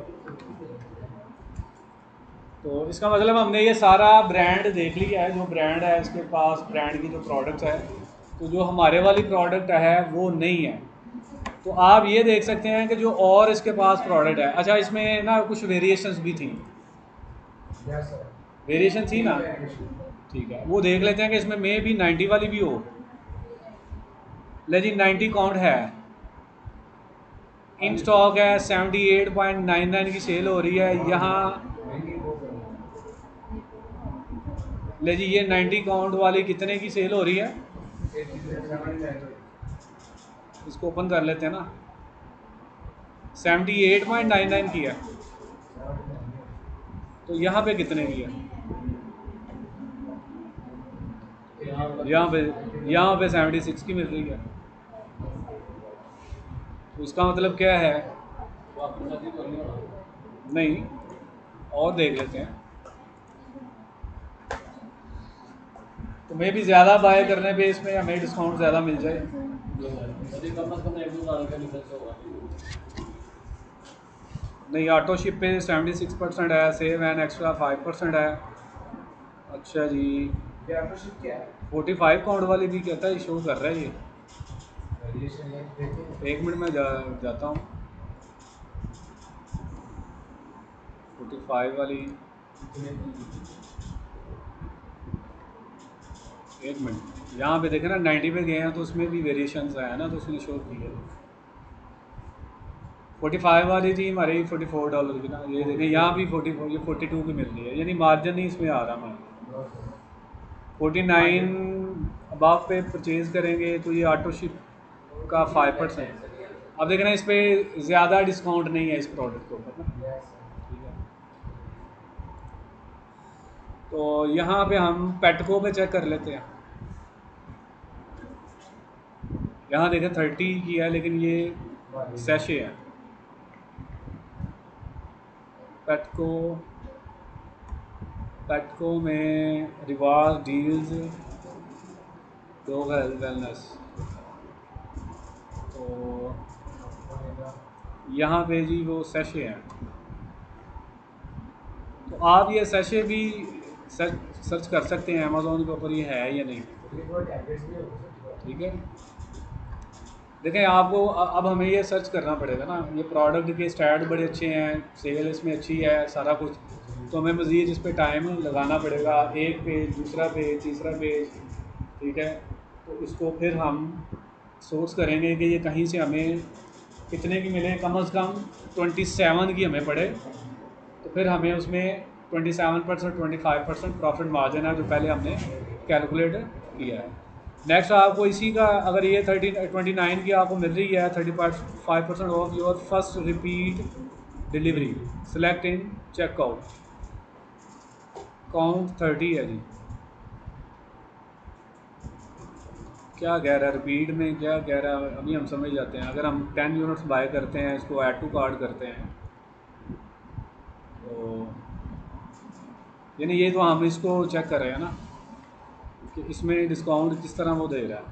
तो इसका मतलब हमने ये सारा ब्रांड देख लिया है, जो ब्रांड है इसके पास, ब्रांड की जो प्रोडक्ट्स है। तो जो हमारे वाली प्रोडक्ट है वो नहीं है, तो आप ये देख सकते हैं कि जो और इसके पास प्रोडक्ट है। अच्छा, इसमें ना कुछ वेरिएशंस भी थी, वेरिएशन थी ना, ठीक है, वो देख लेते हैं कि इसमें मे भी 90 वाली भी हो। लेकिन 90 काउंट है, इन स्टॉक है, 78.99 की सेल हो रही है यहाँ। ले जी, ये 90 काउंट वाली कितने की सेल हो रही है? इसको ओपन कर लेते हैं ना। 78.99 की है। तो यहाँ पे कितने की है? यहाँ पे 76 की मिल रही है। तो इसका मतलब क्या है? नहीं, और देख लेते हैं। तो मे भी ज़्यादा बाय करने पे इसमें हमें डिस्काउंट ज़्यादा मिल जाए। नहीं, ऑटो शिप पे 76% है, सेव एंड एक्स्ट्रा 5% है। अच्छा जी, 45 काउंट वाली भी कहता है, शो कर रहा है ये। एक मिनट में जाता हूँ। 45 वाली, एक मिनट, यहाँ पे देखें ना 90 पे गए हैं तो उसमें भी वेरिएशंस आया ना, तो उसने शो किया। 45 वाली जी हमारी $44 की ना, ये देखें यहाँ भी 44, ये 42 की मिल रही है, यानी मार्जिन नहीं इसमें आ रहा हमारा। 49 अबाव पे परचेज़ करेंगे तो ये ऑटो शिप का 5%। अब देख रहे हैं इस पर ज़्यादा डिस्काउंट नहीं है इस प्रोडक्ट के ऊपर ना। ठीक है, तो यहाँ पे हम पेटको पे चेक कर लेते हैं। यहाँ देखें 30 की है, लेकिन ये सैशे है। पेटको में reward deals, dog health wellness, तो यहाँ पे जी वो सैशे हैं। तो आप ये सैशे भी सर्च कर सकते हैं अमेज़ोन के ऊपर, ये है या नहीं। ठीक है, देखें आपको अब हमें ये सर्च करना पड़ेगा ना। ये प्रोडक्ट के स्टैट बड़े अच्छे हैं, सेल इसमें अच्छी है, सारा कुछ, तो हमें मज़ीद इस पर टाइम लगाना पड़ेगा। एक पेज, दूसरा पेज, तीसरा पेज, ठीक है। तो इसको फिर हम सोर्स करेंगे कि ये कहीं से हमें कितने की मिले, कम से कम 27 की हमें पड़े, तो फिर हमें उसमें 27%, 25% प्रॉफिट मार्जिन है जो पहले हमने कैलकुलेट किया है। नेक्स्ट आपको इसी का, अगर ये 29 की आपको मिल रही है 35% off your first repeat delivery, select in checkout, count 30 है जी। क्या कह रहा है रिपीट में, क्या कह रहा है अभी हम समझ जाते हैं। अगर हम 10 यूनिट्स बाय करते हैं, इसको ऐड टू कार्ड करते हैं, तो यानी ये तो हम इसको चेक कर रहे हैं ना कि इसमें डिस्काउंट किस तरह वो दे रहा है।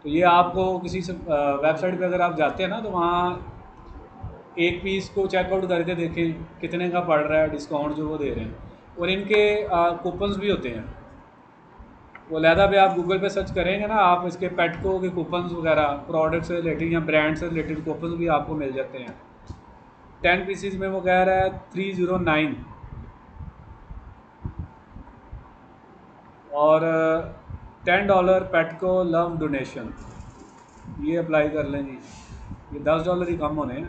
तो ये आपको किसी से वेबसाइट पे अगर आप जाते हैं ना, तो वहाँ एक पीस को चेकआउट करके देखें कितने का पड़ रहा है डिस्काउंट जो वो दे रहे हैं। और इनके कूपन्स भी होते हैं, वो लहदा पे आप गूगल पे सर्च करेंगे ना, आप इसके पेटको के कूपन्स वगैरह, प्रोडक्ट से रिलेटेड या ब्रांड से रिलेटेड कूपन्स भी आपको मिल जाते हैं। 10 पीसीज में वो कह रहा है 309, और $10 पेटको लव डोनेशन, ये अप्लाई कर लें जी, ये $10 ही कम होने हैं।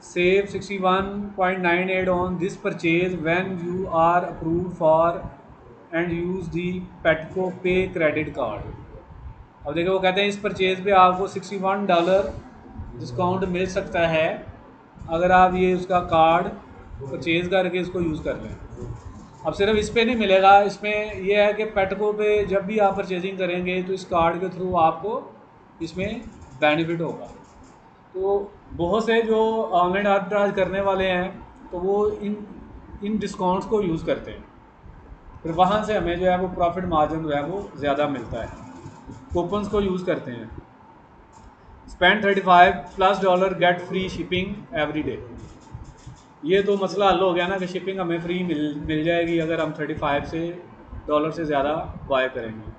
Save 61.98 on this purchase when you are approved for and use the Petco pay credit card. अब देखो वो कहते हैं इस परचेज पे आपको $61 डिस्काउंट मिल सकता है अगर आप ये उसका कार्ड परचेज करके इसको यूज़ कर लें। अब सिर्फ इस पे नहीं मिलेगा, इसमें यह है कि पेटको पे जब भी आप परचेजिंग करेंगे तो इस कार्ड के थ्रू आपको इसमें बेनिफिट होगा। तो बहुत से जो ऑनलाइन आर्बिट्राज करने वाले हैं तो वो इन डिस्काउंट्स को यूज़ करते हैं, फिर वहाँ से हमें जो है वो प्रॉफिट मार्जिन जो है वो ज़्यादा मिलता है। कूपन्स को यूज़ करते हैं। Spend $35+ get free shipping every day, ये तो मसला हल हो गया ना कि शिपिंग हमें फ्री मिल जाएगी अगर हम $35 से ज़्यादा बाय करेंगे।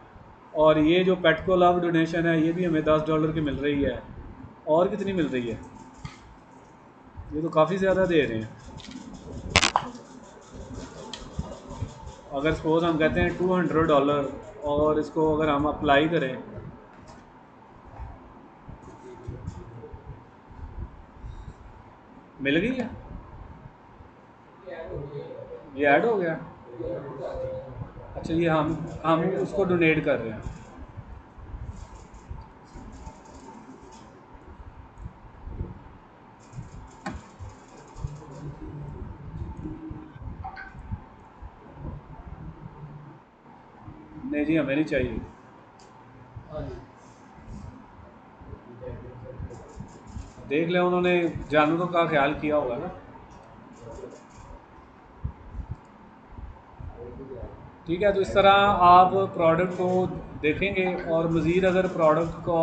और ये जो पेटको लव डोनेशन है ये भी हमें $10 की मिल रही है। और कितनी मिल रही है? ये तो काफ़ी ज़्यादा दे रहे हैं। अगर सपोज हम कहते हैं $200 और इसको अगर हम अप्लाई करें, मिल गई है ये ऐड हो गया। अच्छा, ये हम उसको डोनेट कर रहे हैं। नहीं जी, हमें नहीं चाहिए। देख ले, उन्होंने जानवरों का ख्याल किया होगा ना। ठीक है, तो इस तरह आप प्रोडक्ट को देखेंगे, और मज़ीद अगर प्रोडक्ट को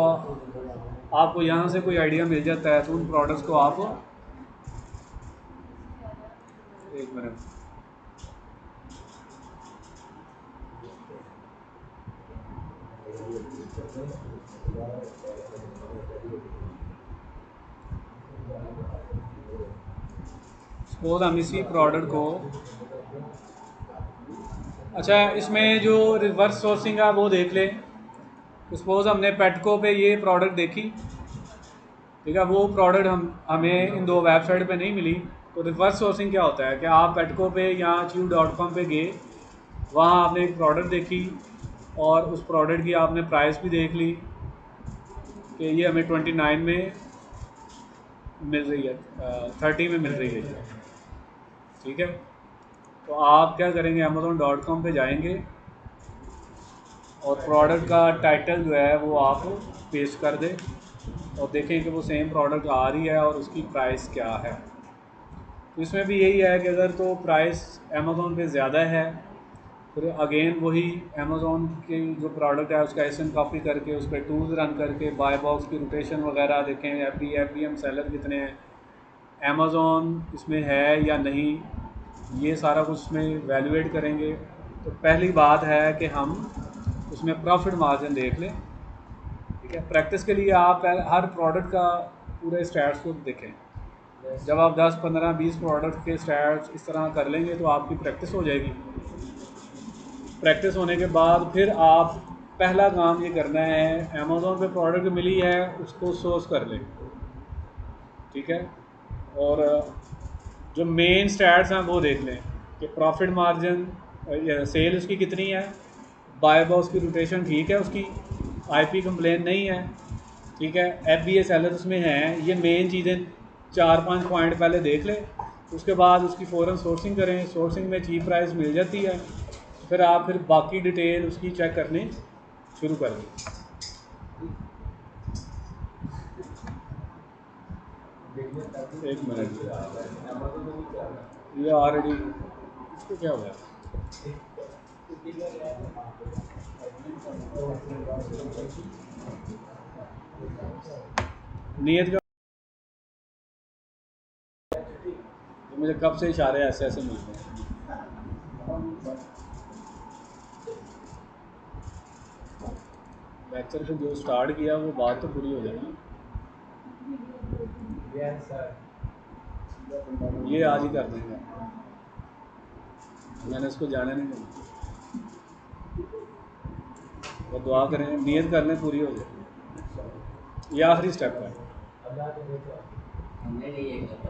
आपको यहाँ से कोई आइडिया मिल जाता है तो उन प्रोडक्ट्स को आप, एक मिनट, सपोज हम इसी प्रोडक्ट को, अच्छा इसमें जो रिवर्स सोर्सिंग है वो देख लें। सपोज हमने पेटको पे ये प्रोडक्ट देखी, ठीक है, वो प्रोडक्ट हमें इन दो वेबसाइट पे नहीं मिली। तो रिवर्स सोर्सिंग क्या होता है कि आप पेटको पे या chew.com पे गए, वहाँ आपने एक प्रोडक्ट देखी और उस प्रोडक्ट की आपने प्राइस भी देख ली कि ये हमें 29 में मिल रही है, 30 में मिल रही है, ठीक है। तो आप क्या करेंगे, amazon.com पे जाएंगे और प्रोडक्ट का टाइटल जो है वो आप पेस्ट कर दें और देखें कि वो सेम प्रोडक्ट आ रही है और उसकी प्राइस क्या है। तो इसमें भी यही है कि अगर तो प्राइस अमेज़ोन पे ज़्यादा है, फिर अगेन वही अमेज़ोन की जो प्रोडक्ट है उसका एसन कॉपी करके उस पर टूल्स रन करके बाय बॉक्स की रोटेशन वगैरह देखें, एफ बी एम सेलर कितने हैं, अमेज़ोन इसमें है या नहीं, ये सारा कुछ उसमें वैल्यूएट करेंगे। तो पहली बात है कि हम उसमें प्रॉफिट मार्जिन देख लें, ठीक है। प्रैक्टिस के लिए आप हर प्रोडक्ट का पूरे स्टैट्स को देखें। जब आप 10, 15, 20 प्रोडक्ट के स्टैट्स इस तरह कर लेंगे तो आपकी प्रैक्टिस हो जाएगी। प्रैक्टिस होने के बाद फिर आप पहला काम ये करना है, अमेज़ोन पे प्रोडक्ट मिली है उसको सोर्स कर लें, ठीक है। और जो मेन स्टैट्स हैं वो देख लें कि प्रॉफिट मार्जिन, सेल उसकी कितनी है, बाय बॉक्स की रोटेशन ठीक है, उसकी आईपी कंप्लेन नहीं है, ठीक है, एफबीए सेलर उसमें हैं। ये मेन चीज़ें 4-5 पॉइंट पहले देख लें, उसके बाद उसकी फ़ौरन सोर्सिंग करें। सोर्सिंग में चीप प्राइस मिल जाती है, फिर आप बाकी डिटेल उसकी चेक करनी शुरू कर दें। एक मिनट, ये ऑलरेडी इसको क्या हुआ, नियत का मुझे कब से इशारे ऐसे ऐसे मिलते हैं। लेक्चर को जो स्टार्ट किया वो बात तो पूरी हो जाएगी। ये आज ही कर देंगे, मैंने इसको जाने नहीं देना। वो दुआ करें, नियत कर लें, पूरी हो जाए। ये आखिरी स्टेप है। हमने नहीं ये करता।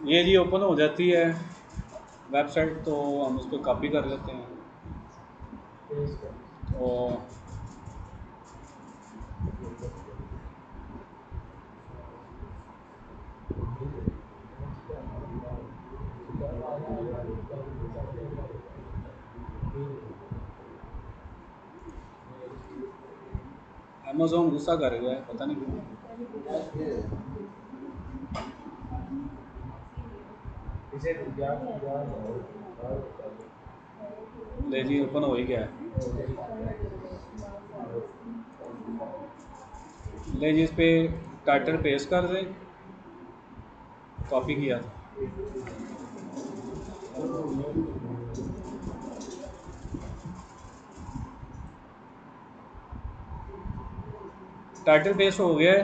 ये जी ओपन हो जाती है वेबसाइट, तो हम उसको कॉपी कर लेते हैं और अमेज़ॉन गुस्सा कर गया है, पता नहीं क्यों। ले जी, ओपन हो ही गया है। ले जी, इस पर टाइटल पेस्ट कर दें, कॉपी किया था। टाइटल पेस्ट हो गया है,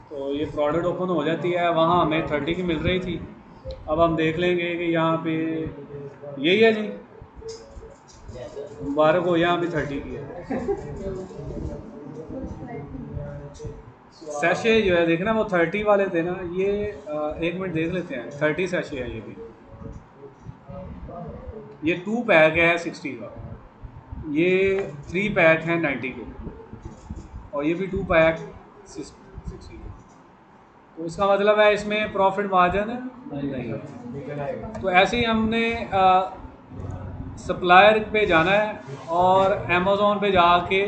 तो ये प्रोडक्ट ओपन हो जाती है। वहाँ हमें 30 की मिल रही थी। अब हम देख लेंगे कि यहाँ पे यही है जी, मुबारक हो, यहाँ भी 30 की है। सैशे जो है देखना वो 30 वाले थे ना, ये 1 मिनट देख लेते हैं। 30 सैशे है ये भी। ये 2 पैक है 60 का, ये 3 पैक है 90 के, और ये भी 2 पैक 60 के। तो इसका मतलब है इसमें प्रॉफिट मार्जिन नहीं है। तो ऐसे ही हमने सप्लायर पे जाना है और अमेज़ोन पे जाके,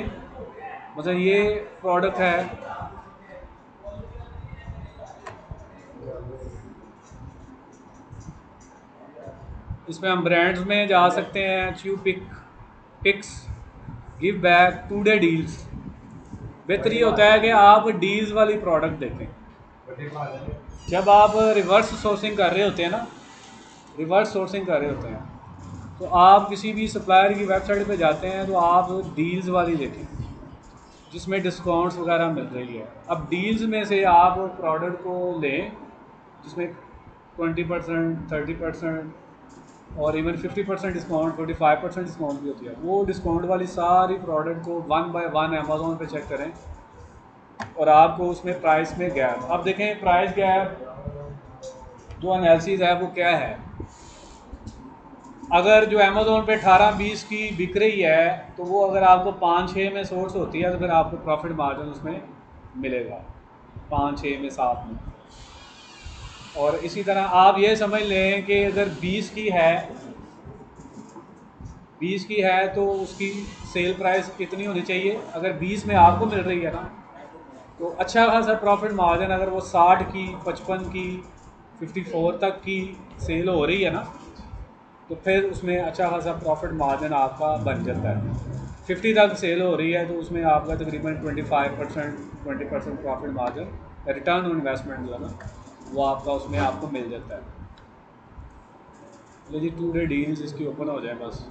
मतलब ये प्रोडक्ट है, इसमें हम ब्रांड्स में जा सकते हैं। Chew picks, give back, 2 day deals. बेहतर ये होता है कि आप डील्स वाली प्रोडक्ट देखें। जब आप रिवर्स सोर्सिंग कर रहे होते हैं ना, तो आप किसी भी सप्लायर की वेबसाइट पे जाते हैं तो आप डील्स वाली देखें जिसमें डिस्काउंट्स वगैरह मिल रही है। अब डील्स में से आप प्रोडक्ट को लें जिसमें 20%, 30% और इवन 50% डिस्काउंट, 45% डिस्काउंट भी होती है। वो डिस्काउंट वाली सारी प्रोडक्ट को 1 बाय 1 अमेज़ोन पे चेक करें और आपको उसमें प्राइस में गैप, अब देखें प्राइस गैप जो एनालिसिस है वो क्या है। अगर जो अमेज़ोन पे 18-20 की बिक रही है तो वो अगर आपको 5-6 में सोर्स होती है तो फिर आपको प्रॉफिट मार्जिन उसमें मिलेगा 5-6 में, 7 में। और इसी तरह आप ये समझ लें कि अगर 20 की है तो उसकी सेल प्राइस कितनी होनी चाहिए। अगर 20 में आपको मिल रही है ना तो अच्छा खासा प्रॉफिट मार्जिन, अगर वो 60 की, 55 की, 54 तक की सेल हो रही है ना तो फिर उसमें अच्छा खासा प्रॉफिट मार्जिन आपका बन जाता है। 50 तक सेल हो रही है तो उसमें आपका तकरीबन 25%, 20% profit margin, return on investment जो है ना वो आपका उसमें आपको मिल जाता है। लेकिन 2 डे डील्स इसकी ओपन हो जाए बस।